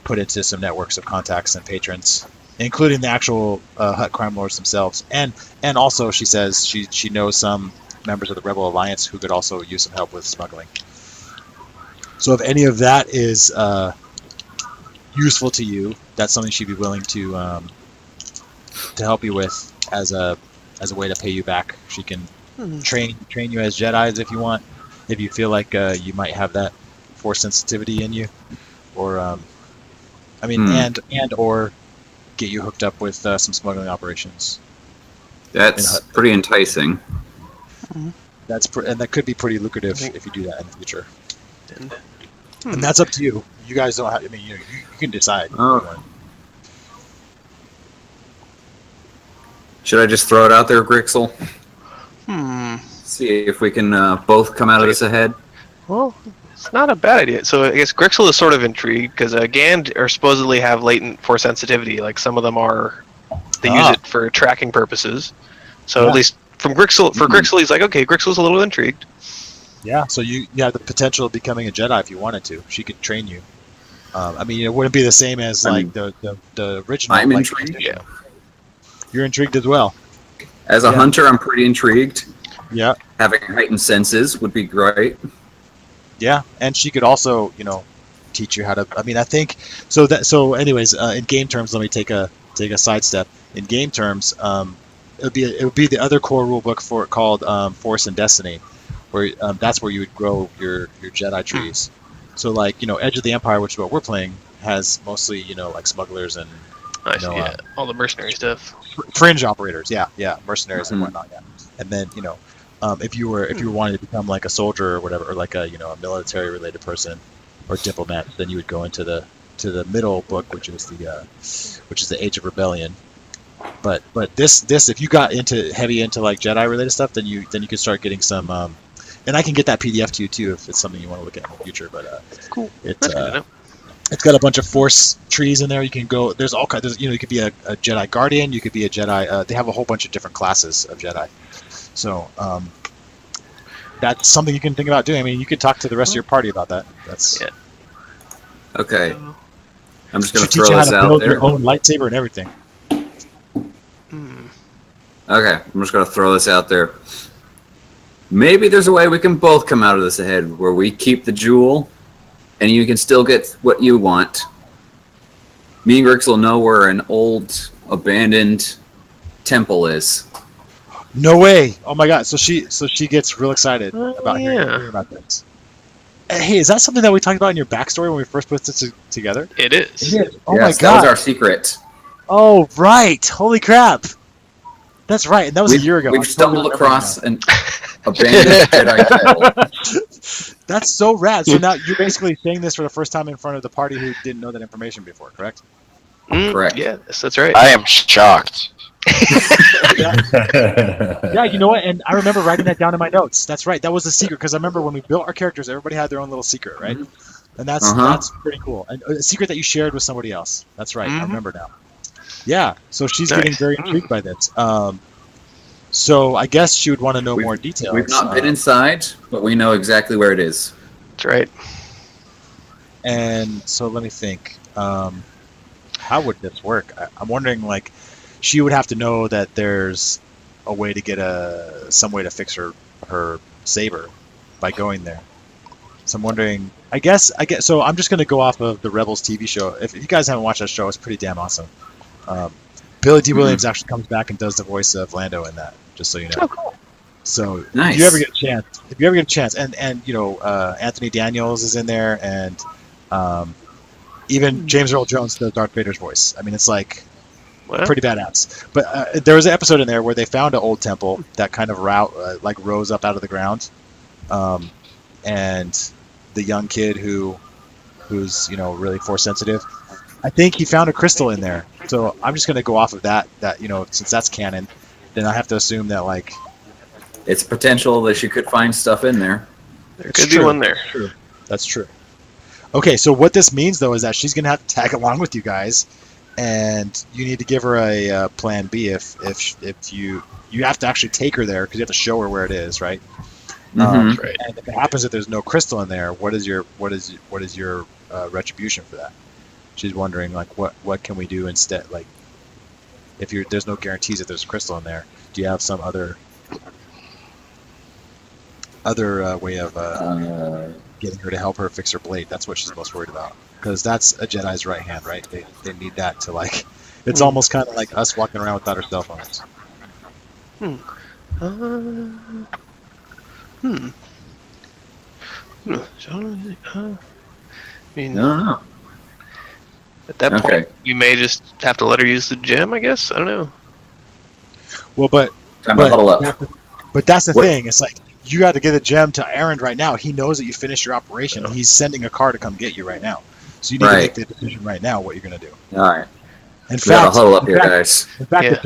put into some networks of contacts and patrons, including the actual Hut crime lords themselves. And also, she says she knows some members of the Rebel Alliance who could also use some help with smuggling. So if any of that is useful to you, that's something she'd be willing to help you with as a way to pay you back. She can train you as Jedis if you want, if you feel like you might have that force sensitivity in you, or or get you hooked up with some smuggling operations. That's pretty enticing. And that could be pretty lucrative if you do that in the future. And And that's up to you. You guys don't have. I mean, you can decide. Oh. Should I just throw it out there, Grixel? See if we can both come out of this ahead. Well, it's not a bad idea. So I guess Grixel is sort of intrigued because Gand are supposedly have latent force sensitivity. Like some of them are, they use it for tracking purposes. So at least from Grixel, Grixel, he's like, okay, Grixel's a little intrigued. Yeah. So you have the potential of becoming a Jedi if you wanted to. She could train you. I mean, it wouldn't be the same as the original. I'm intrigued. Yeah. You're intrigued as well. As a hunter, I'm pretty intrigued. Yeah. Having heightened senses would be great. Yeah, and she could also, teach you how to. I mean, I think so. So, anyways, in game terms, let me take a sidestep. In game terms, it would be the other core rule book called Force and Destiny, where that's where you would grow your Jedi trees. So, Edge of the Empire, which is what we're playing, has mostly smugglers and all the mercenary stuff. fringe operators. Yeah, mercenaries and whatnot. Yeah, and then if you were wanting to become like a soldier or whatever, or like a a military related person or diplomat, then you would go into the middle book, which is the Age of Rebellion. But this if you got heavy into like Jedi related stuff, then you could start getting some. And I can get that PDF to you too if it's something you want to look at in the future. But Cool. It's That's good to know. It's got a bunch of Force trees in there. You can go. There's all kinds. There's, you could be a Jedi Guardian. You could be a Jedi. They have a whole bunch of different classes of Jedi. So that's something you can think about doing. I mean, you could talk to the rest of your party about that. That's Okay. I'm just gonna should teach throw you how this to out build there. your own lightsaber and everything. Okay, I'm just gonna throw this out there. Maybe there's a way we can both come out of this ahead, where we keep the jewel, and you can still get what you want. Me and Grix will know where an old, abandoned temple is. No way! Oh my god! So she gets real excited about hearing about this. Hey, is that something that we talked about in your backstory when we first put this together? It is. It is. Oh Yes, my that god! was our secret. Oh right! Holy crap! That's right. And that was a year ago. We've I stumbled totally across remember an abandoned Jedi temple. now. That's so rad. So now you're basically saying this for the first time in front of the party who didn't know that information before, correct? Correct. Yes, that's right. I am shocked. Yeah, you know what? And I remember writing that down in my notes. That's right. That was the secret because I remember when we built our characters, everybody had their own little secret, right? And that's pretty cool. And a secret that you shared with somebody else. That's right. I remember now. Yeah. So she's getting very intrigued by this. So I guess she would want to know more details. We've not been inside, but we know exactly where it is. That's right. And so let me think. How would this work? I'm wondering, like, she would have to know that there's a way to get some way to fix her saber by going there. So I'm wondering. I guess. So I'm just going to go off of the Rebels TV show. If you guys haven't watched that show, it's pretty damn awesome. Billy D. Williams actually comes back and does the voice of Lando in that. Just so you know. Oh, cool. So Nice. if you ever get a chance, and you know, Anthony Daniels is in there, and even James Earl Jones does Darth Vader's voice. I mean, it's like pretty badass. But there was an episode in there where they found an old temple that kind of rose up out of the ground, and the young kid who's really Force sensitive. I think he found a crystal in there. So I'm just going to go off of that since that's canon, then I have to assume that like it's potential that she could find stuff in there. There could be one there. True. That's true. Okay, so what this means though is that she's going to have to tag along with you guys, and you need to give her a plan B if you have to actually take her there because you have to show her where it is, right? Mm-hmm. Right. And if it happens that there's no crystal in there, what is your retribution for that? She's wondering like what can we do instead? Like if there's no guarantees that there's a crystal in there, do you have some other way of getting her to help her fix her blade? That's what she's most worried about because that's a Jedi's right hand, right? They need that to like. It's almost kind of like us walking around without our cell phones. I mean, No. at that point, you may just have to let her use the gem, I guess. I don't know. Well, but Time to huddle up. But that's the thing. It's like you got to get a gem to Arend right now. He knows that you finished your operation. He's sending a car to come get you right now. So you need to make the decision right now what you're going to do. All right. In We gotta fact, huddle up here, guys. In fact, the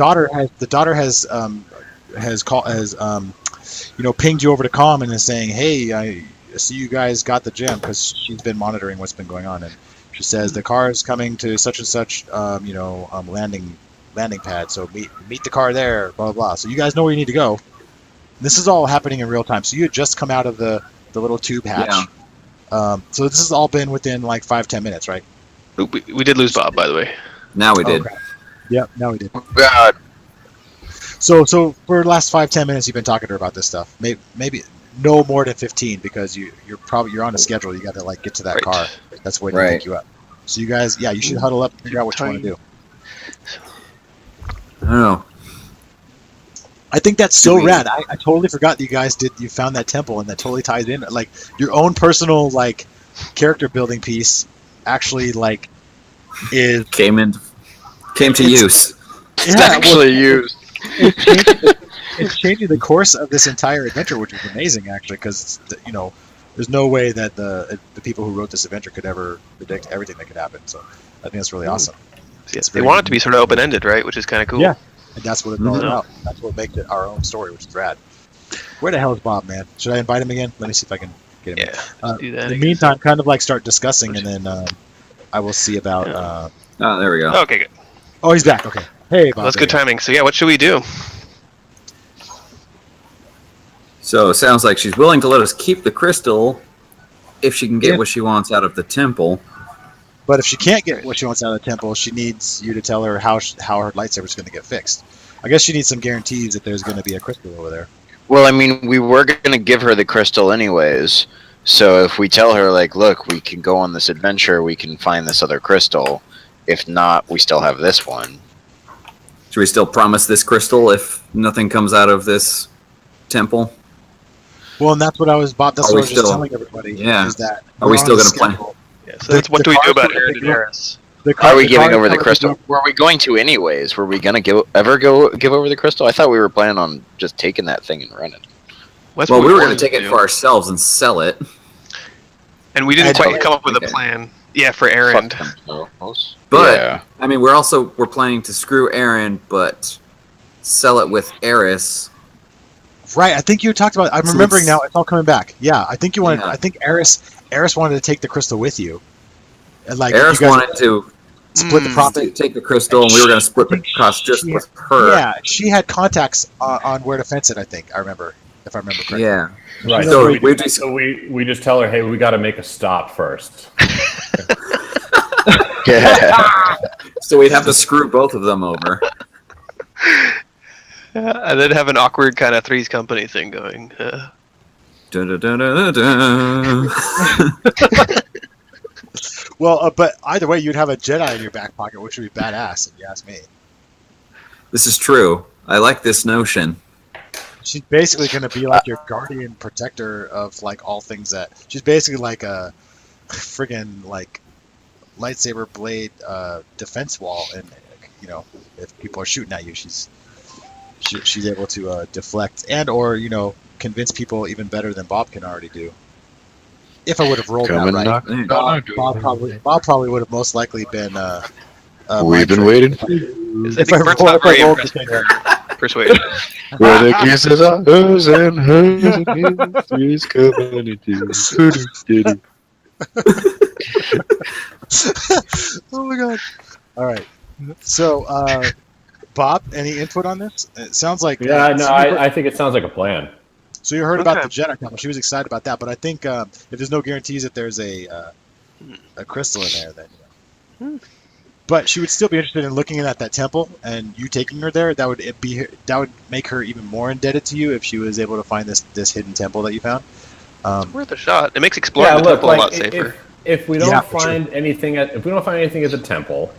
daughter has pinged you over to comm and is saying, "Hey, I see you guys got the gem," because she's been monitoring what's been going on, and she says the car is coming to such and such landing pad. So meet the car there. Blah blah blah. So you guys know where you need to go. This is all happening in real time. So you had just come out of the little tube hatch. Yeah. So this has all been within like 5-10 minutes, right? We did lose Bob, by the way. Now we did. Okay. Yep, now we did. Oh, God. So for the last 5-10 minutes, you've been talking to her about this stuff. Maybe no more than 15 because you're on a schedule. You got to like get to that car. That's waiting to pick you up. So you guys, you should huddle up and figure out what you want to do. I don't know. I think that's so rad. I totally forgot that you found that temple, and that totally ties in. Like your own personal like character building piece actually like is came to use. It's actually used. It's changing the course of this entire adventure, which is amazing actually, because there's no way that the people who wrote this adventure could ever predict everything that could happen. So I think that's really awesome. Yes, they want it to be sort of open ended, right? Which is kind of cool. Yeah. And that's what it's all about. That's what makes it our own story, which is rad. Where the hell is Bob, man? Should I invite him again? Let me see if I can get him. Yeah, do that. In the meantime, kind of like start discussing, and then I will see about. Oh, there we go. Okay, good. Oh, he's back. Okay. Hey, Bob. That's good timing. So yeah, what should we do? So it sounds like she's willing to let us keep the crystal if she can get what she wants out of the temple. But if she can't get what she wants out of the temple, she needs you to tell her how her lightsaber is going to get fixed. I guess she needs some guarantees that there's going to be a crystal over there. Well, I mean, we were going to give her the crystal anyways. So if we tell her, like, look, we can go on this adventure, we can find this other crystal. If not, we still have this one. Should we still promise this crystal if nothing comes out of this temple? Well, and that's what I was, Bob. That's Are what I we was just still- telling everybody. Yeah. Is that Are we still going to plan? Yeah, so that's what do we do about Arend and Eris? Are we giving over the crystal? Were we going to anyways? Were we going to give over the crystal? I thought we were planning on just taking that thing and running. That's Well, what we were going wanted to take it do. for ourselves and sell it. And we didn't I quite don't come up with a think plan. Yeah, for Arend. Fuck themselves. But Yeah. I mean, we're planning to screw Arend, but sell it with Eris. Right. I think you talked about. I'm So remembering it's- now. It's all coming back. Yeah. I think you wanted. Yeah. I think Eris wanted to take the crystal with you. And like Eris you guys wanted to split the profit. take the crystal, and we were going to split the cost just with her. Yeah, she had contacts on where to fence it. I think I remember, if I remember correctly. Yeah. Right. So So we just tell her, hey, we got to make a stop first. Yeah. So we'd have to screw both of them over. And then have an awkward kind of Three's Company thing going. Dun-dun-dun-dun-dun. Well, but either way, you'd have a Jedi in your back pocket, which would be badass, if you ask me. This is true. I like this notion. She's basically going to be like your guardian protector of like all things that. She's basically like a friggin' like lightsaber blade defense wall, and you know, if people are shooting at you, she's able to deflect and or convince people even better than Bob can already do. If I would have rolled Come that and right, knock. Bob probably would have most likely been. We've been waiting. I think Burt's not very impressed with her persuasion. Where the kisses are hers and hers and his, coming Oh my god! All right, so Bob, any input on this? It sounds like Yeah, no, so I think it sounds like a plan. so you heard about Okay. the Jedi Temple. She was excited about that, but I think if there's no guarantees that there's a crystal in there, then. But she would still be interested in looking at that temple and you taking her there. That would make her even more indebted to you if she was able to find this hidden temple that you found. Worth a shot. It makes exploring the temple a lot safer. If we don't Yeah, for find anything at the temple,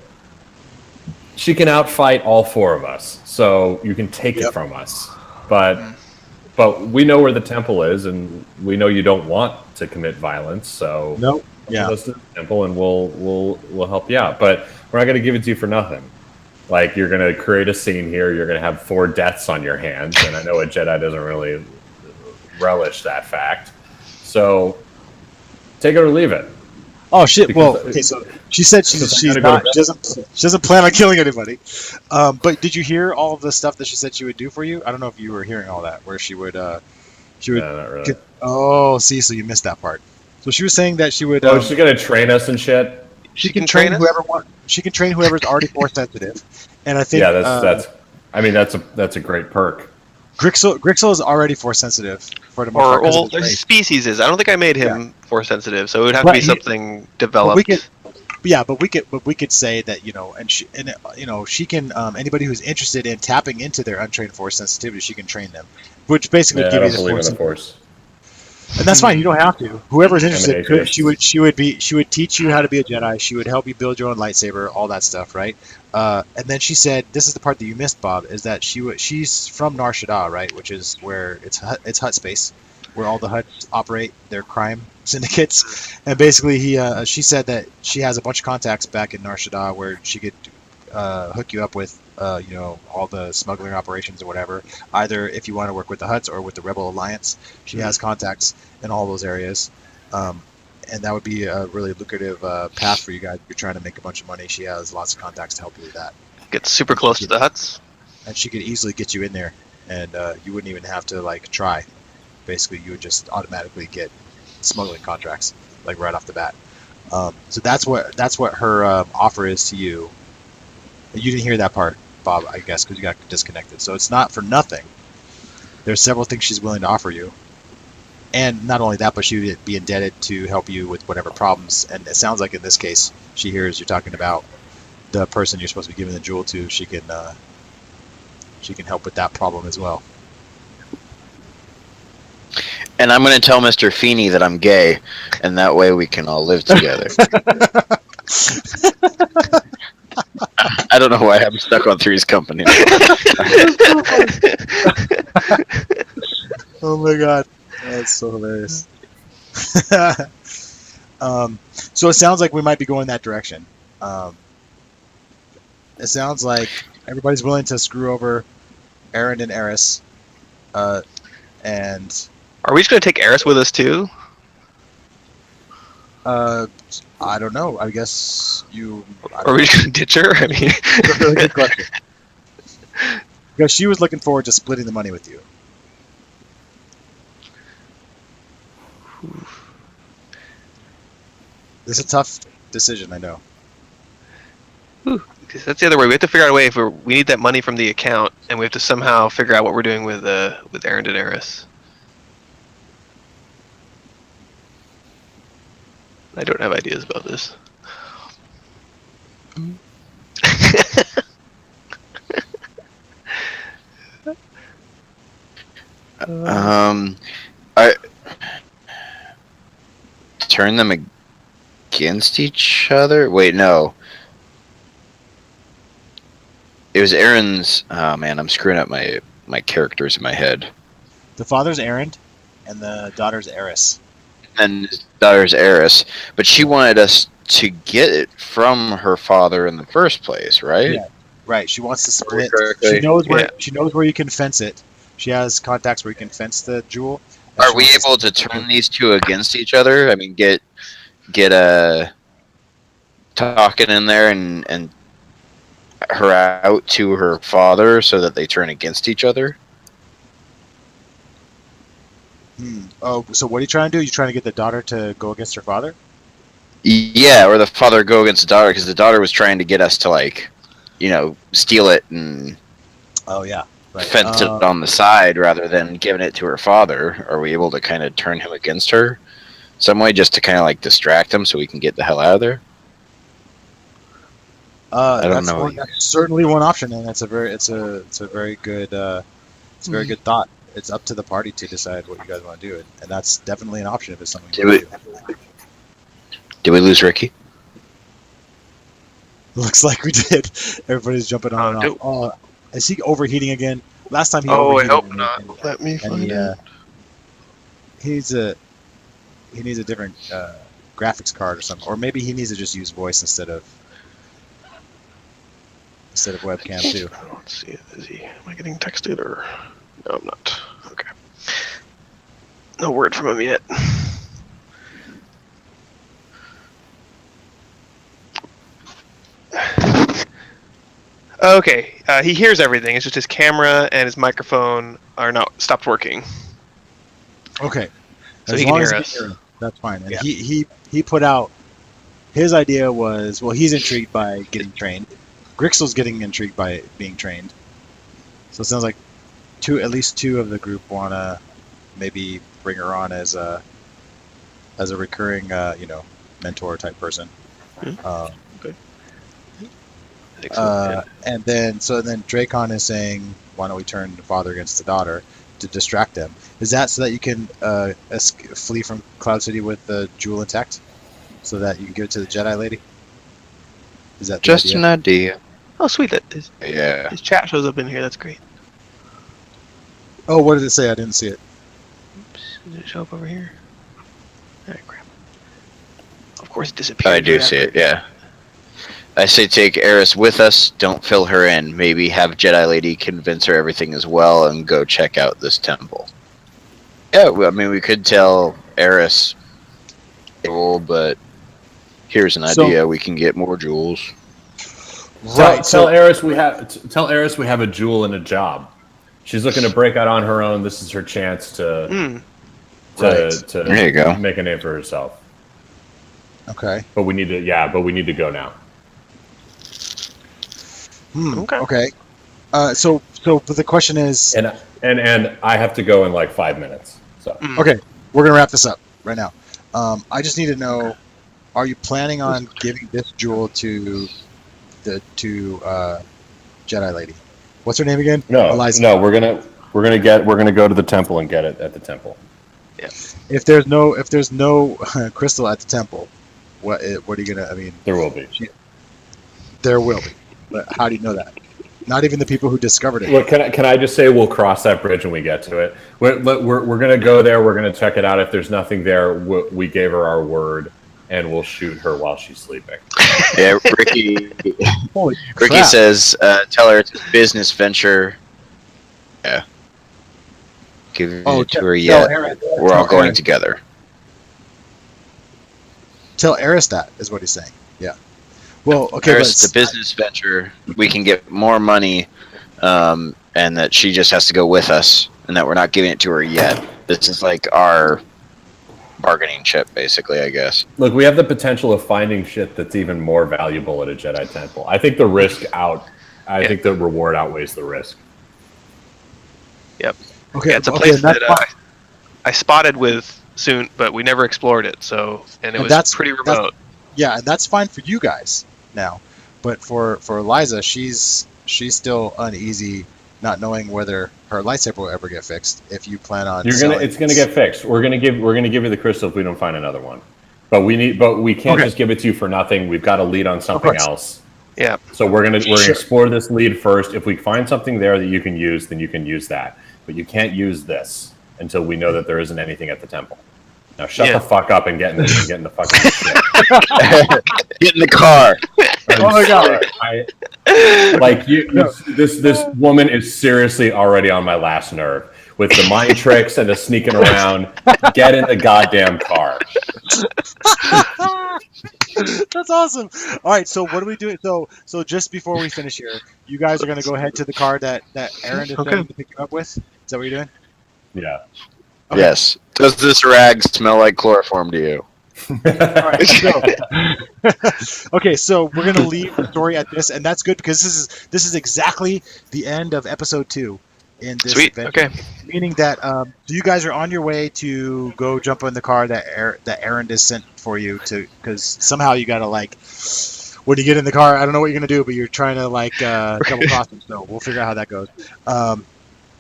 she can outfight all four of us. So you can take it from us. But we know where the temple is, and we know you don't want to commit violence. So Nope. Yeah. Come to the temple, and we'll help you out. But we're not going to give it to you for nothing. Like, you're going to create a scene here. You're going to have 4 deaths on your hands, and I know a Jedi doesn't really relish that fact. So take it or leave it. Oh shit! Because- Well, okay. So she said she's Because I gotta not. go She doesn't plan on killing anybody. But did you hear all of the stuff that she said she would do for you? I don't know if you were hearing all that. Where she would. No, not really. Oh, see, so you missed that part. So she was saying that she would. Oh, she's going to train us and shit? she can train us? She can train whoever's already force sensitive, and I think. Yeah, that's a great perk. Grixel is already force sensitive for the most Or part. 'cause of well, his there's race. species is. I don't think I made him force sensitive, so it would have But to be he- something But developed. we could say that she can anybody who's interested in tapping into their untrained force sensitivity, she can train them, which basically Yeah, I give you don't the believe in force. the Force. And that's fine. You don't have to. Whoever's interested, atheist. she would teach you how to be a Jedi. She would help you build your own lightsaber, all that stuff, right? And then she said, "This is the part that you missed, Bob. Is that she's from Nar Shaddaa, right? Which is where it's Hutt space, where all the Hutts operate their crime syndicates. And basically, she said that she has a bunch of contacts back in Nar Shaddaa where she could hook you up with all the smuggling operations or whatever. Either if you want to work with the Hutts or with the Rebel Alliance, she has contacts in all those areas, and that would be a really lucrative path for you guys if you're trying to make a bunch of money. She has lots of contacts to help you with that, Get super close to the huts. and she could easily get you in there, and you wouldn't even have to like try. Basically, you would just automatically get smuggling contracts like right off the bat. So that's what her offer is to you. You didn't hear that part, Bob, I guess, because you got disconnected. So it's not for nothing. There's several things she's willing to offer you. And not only that, but she would be indebted to help you with whatever problems. And it sounds like in this case, she hears you're talking about the person you're supposed to be giving the jewel to. She can help with that problem as well. And I'm going to tell Mr. Feeney that I'm gay, and that way we can all live together. I don't know why I'm stuck on Three's Company. Oh my god, that's so hilarious. So it sounds like we might be going that direction. It sounds like everybody's willing to screw over Arend and Eris, and Are we just going to take Eris with us too? I don't know. I guess you. Or are we just going to ditch her? I mean, That's a really good question. Because she was looking forward to splitting the money with you. This is a tough decision, I know. because that's the other way. We have to figure out a way if we need that money from the account, and we have to somehow figure out what we're doing with Arend and Eris. I don't have ideas about this. I turn them against each other. Wait, no. It was Aaron's. Oh man, I'm screwing up my characters in my head. The father's Arend, and the daughter's Eris. And his daughter's Eris, but she wanted us to get it from her father in the first place, right? Yeah, right. She wants to split. Correctly. She knows where Yeah. she knows where you can fence it. She has contacts where you can fence the jewel. and Are she we wants able to turn these two against each other? I mean, get a talking in there and her out to her father so that they turn against each other. Oh, so what are you trying to do? You trying to get the daughter to go against her father? Yeah, or the father go against the daughter because the daughter was trying to get us to steal it and Oh yeah, right. fence it on the side rather than giving it to her father. Are we able to kind of turn him against her some way just to kind of distract him so we can get the hell out of there? I don't know. That's certainly one option, and it's a very good thought. It's up to the party to decide what you guys want to do, and that's definitely an option if it's something you want to do. Did we lose Ricky? Looks like we did. Everybody's jumping on and off. Oh, is he overheating again? Last time he I overheated. hope and- not. and- Let me and find he it. he needs a different graphics card or something, or maybe he needs to just use voice instead of webcam too. Let's see. Am I getting texted or? No, I'm not. Okay. No word from him yet. Okay, he hears everything. It's just his camera and his microphone are not stopped working. Okay, So as he can long hear as us. he can hear, that's fine. And Yeah. he put out his idea was, well, he's intrigued by getting trained. Grixel's getting intrigued by being trained. So it sounds like at least two of the group wanna maybe bring her on as a recurring mentor type person. Excellent. And then Dracon is saying, why don't we turn the father against the daughter to distract them? Is that so that you can flee from Cloud City with the jewel intact, so that you can give it to the Jedi lady? Is that the Just idea? an idea. Oh, sweet. That Yeah. his chat shows up in here. That's great. Oh, what did it say? I didn't see it. Oops. Did it show up over here? Ah, crap. Of course it disappeared. I do right see after. it, yeah. I say take Eris with us, don't fill her in. Maybe have Jedi Lady convince her everything is well and go check out this temple. Yeah, I mean, we could tell Eris, but here's an So- idea. We can get more jewels. Right. Tell Eris we have a jewel and a job. She's looking to break out on her own. This is her chance to Right. There you go. make a name for herself. Okay. But we need to go now. Okay. So but the question is, And I have to go in like 5 minutes. So okay, we're gonna wrap this up right now. I just need to know: are you planning on giving this jewel to the Jedi lady? What's her name again? no, Eliza. no, we're gonna go to the temple and get it at the temple. Yeah. If there's no crystal at the temple, what are you gonna? I mean, There will be. there will be, but how do you know that? Not even the people who discovered it. Look, can I just say we'll cross that bridge when we get to it. We're going to go there. We're going to check it out. If there's nothing there, we gave her our word, and we'll shoot her while she's sleeping. Yeah, Ricky. Holy Ricky crap. says, "Tell her it's a business venture." Yeah. Give it to her yet. We're all going together. Tell Arend that is what he's saying. Yeah. Well, okay. It's a business venture. We can get more money, and that she just has to go with us, and that we're not giving it to her yet. This is like our bargaining chip, basically, I guess. Look, we have the potential of finding shit that's even more valuable at a Jedi temple. I think the think the reward outweighs the risk. Yep. Okay. Yeah, it's a place that I spotted with soon, but we never explored it. And it was pretty remote. Yeah, and that's fine for you guys now, but for Eliza, she's still uneasy, not knowing whether her lightsaber will ever get fixed. If you plan on, it's gonna get fixed. We're gonna give you the crystal if we don't find another one. But we can't just give it to you for nothing. We've got to lead on something else. Yeah. So we're gonna explore this lead first. If we find something there that you can use, then you can use that. But you can't use this until we know that there isn't anything at the temple. Now shut the fuck up and get in the fucking shit. Get in the car. Oh my god! This woman is seriously already on my last nerve with the mind tricks and the sneaking around. Get in the goddamn car. That's awesome. All right, so what are we doing? So just before we finish here, you guys are going to go ahead to the car that Arend is going to pick you up with. Is that what you're doing? Yeah. Okay. Yes. Does this rag smell like chloroform to you? All right, so we're going to leave the story at this, and that's good because this is exactly the end of episode 2 in this event. Okay. Meaning that so you guys are on your way to go jump in the car that Arend is sent for you to, because somehow you got to when you get in the car, I don't know what you're going to do, but you're trying to double cross them. So we'll figure out how that goes.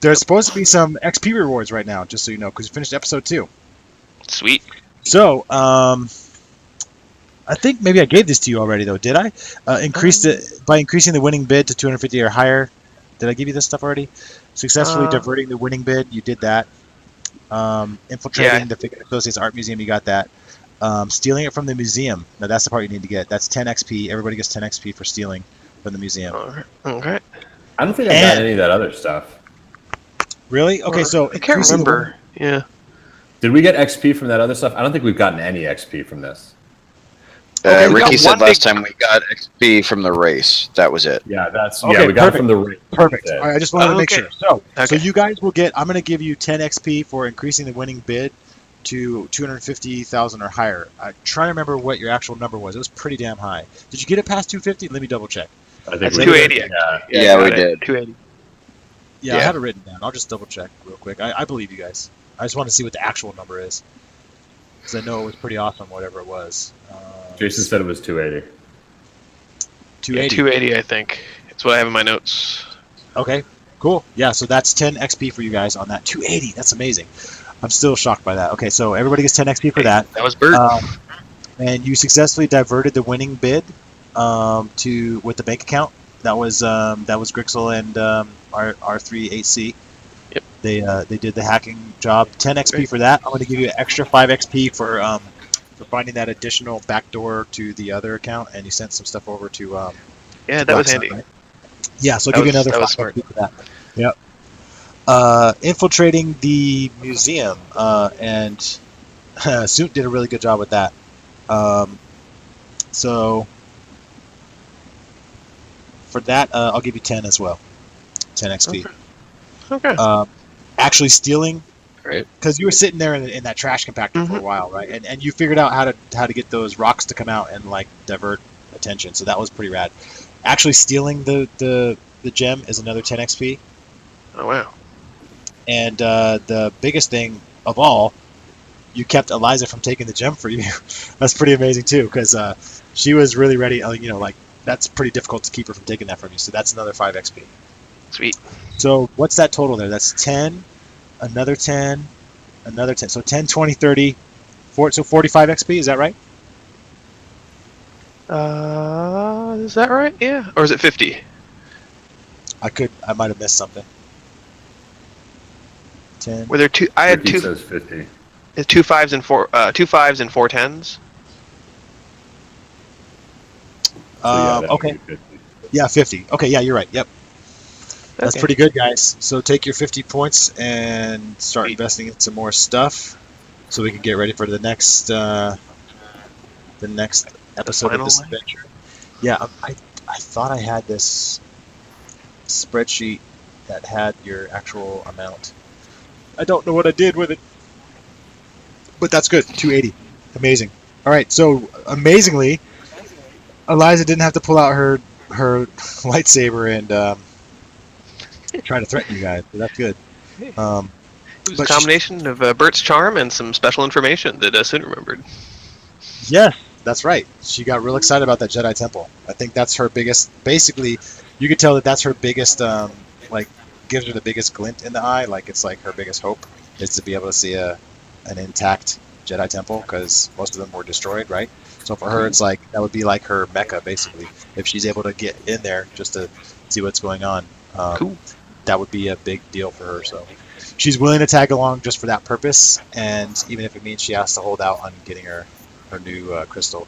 There's supposed to be some XP rewards right now, just so you know, because you finished episode 2. Sweet. So, I think maybe I gave this to you already, though. Did I? Increased it by increasing the winning bid to 250 or higher. Did I give you this stuff already? Successfully diverting the winning bid. You did that. Infiltrating the Figg Associates Art Museum. You got that. Stealing it from the museum. Now that's the part you need to get. That's 10 XP. Everybody gets 10 XP for stealing from the museum. Okay. I don't think I got any of that other stuff. Really? Okay, so I can't remember. Yeah. Did we get XP from that other stuff? I don't think we've gotten any XP from this. Ricky said last time we got XP from the race. That was it. Yeah, we got it from the race. Perfect. All right, I just wanted to make sure. So you guys will get. I'm going to give you 10 XP for increasing the winning bid to 250,000 or higher. I'm trying to remember what your actual number was. It was pretty damn high. Did you get it past 250? Let me double check. I think 280. Yeah, we did. 280. Yeah, I had it written down. I'll just double check real quick. I believe you guys. I just want to see what the actual number is, because I know it was pretty awesome, whatever it was. Jason said it was 280. 280. 280, I think. That's what I have in my notes. Okay, cool. Yeah, so that's 10 XP for you guys on that. 280. That's amazing. I'm still shocked by that. Okay, so everybody gets 10 XP for that. That was Burt. And you successfully diverted the winning bid with the bank account. That was Grixel and R38C. Yep. They did the hacking job. 10 XP for that. I'm going to give you an extra 5 XP for finding that additional backdoor to the other account, and you sent some stuff over to. Yeah, that was handy. Right? Yeah, so I'll give you another 5 XP for that. Yep. Infiltrating the museum, and Soot did a really good job with that. So for that, I'll give you 10 as well. 10 XP. Okay. Actually stealing Right. because you were sitting there in that trash compactor for a while, right? And you figured out how to get those rocks to come out and like divert attention. So that was pretty rad. Actually, stealing the gem is another 10 XP. Oh wow. And the biggest thing of all, you kept Eliza from taking the gem for you. That's pretty amazing too, because she was really ready. Like that's pretty difficult to keep her from taking that from you. So that's another 5 XP. Sweet. So what's that total there? That's 10, another 10, another 10. So 10, 20, 30, so 45 XP. Is that right? Is that right? Yeah. Or is it 50? I might have missed something. 10. Were there two? I had Ricky two. says 50. 2 5s and 4. 2 5s and 4 10s. That would Okay. be 50. Yeah, 50. Okay, yeah, you're right. Yep. That's Okay. pretty good, guys. So take your 50 points and start investing in some more stuff, so we can get ready for the next episode of final this one? adventure. Yeah, I thought I had this spreadsheet that had your actual amount. I don't know what I did with it, but that's good. 280, amazing. All right, so amazingly, Eliza didn't have to pull out her lightsaber and try to threaten you guys. So that's good. It was a But combination of Burt's charm and some special information that Soon remembered. Yes, that's right. She got real excited about that Jedi Temple. I think that's her biggest. Basically, you could tell that that's her biggest. Like, gives her the biggest glint in the eye. Like, it's like her biggest hope is to be able to see an intact Jedi Temple, because most of them were destroyed, right? So for her, it's like that would be like her mecca, basically. If she's able to get in there just to see what's going on, Cool. that would be a big deal for her. So she's willing to tag along just for that purpose, and even if it means she has to hold out on getting her new crystal.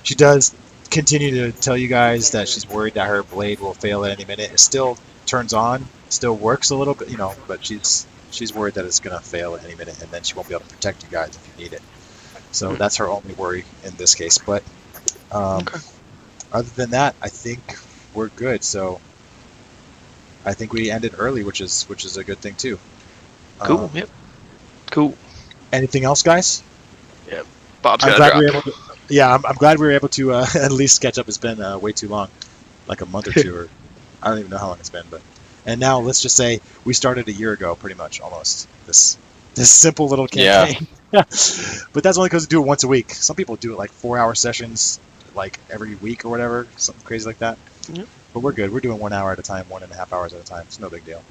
She does continue to tell you guys that she's worried that her blade will fail at any minute. It still turns on, still works a little bit, but she's worried that it's going to fail at any minute, and then she won't be able to protect you guys if you need it. So that's her only worry in this case. But other than that, I think we're good. So I think we ended early, which is a good thing too. Cool. Yep. Cool. Anything else, guys? Yep. Bob's I'm got glad to we drop. were able to. Yeah, I'm glad we were able to at least catch up. It's been way too long, like a month or two, or I don't even know how long it's been. And now let's just say we started a year ago, pretty much, almost. This simple little campaign. Yeah. But that's only because we do it once a week. Some people do it like 4-hour sessions, like every week or whatever, something crazy like that. Yep. But we're good. We're doing 1 hour at a time, 1.5 hours at a time. It's no big deal.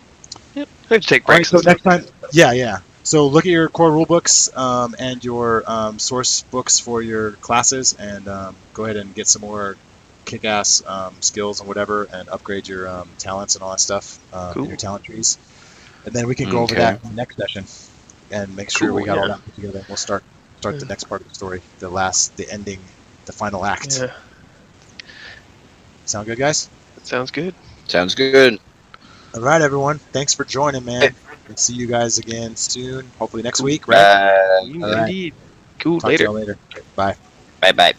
Yep. I have to take All right, breaks. so and stuff. next time, yeah. So look at your core rule books and your source books for your classes, and go ahead and get some more kick-ass skills and whatever, and upgrade your talents and all that stuff in your talent trees. And then we can go over that in the next session and make sure we got all that put together. We'll start the next part of the story, the ending, the final act. Yeah. Sound good, guys? Sounds good. Sounds good. All right, everyone. Thanks for joining, man. We'll see you guys again soon. Hopefully next week, right? All right. Indeed. Cool. Talk to Later. y'all later. Bye. Bye bye.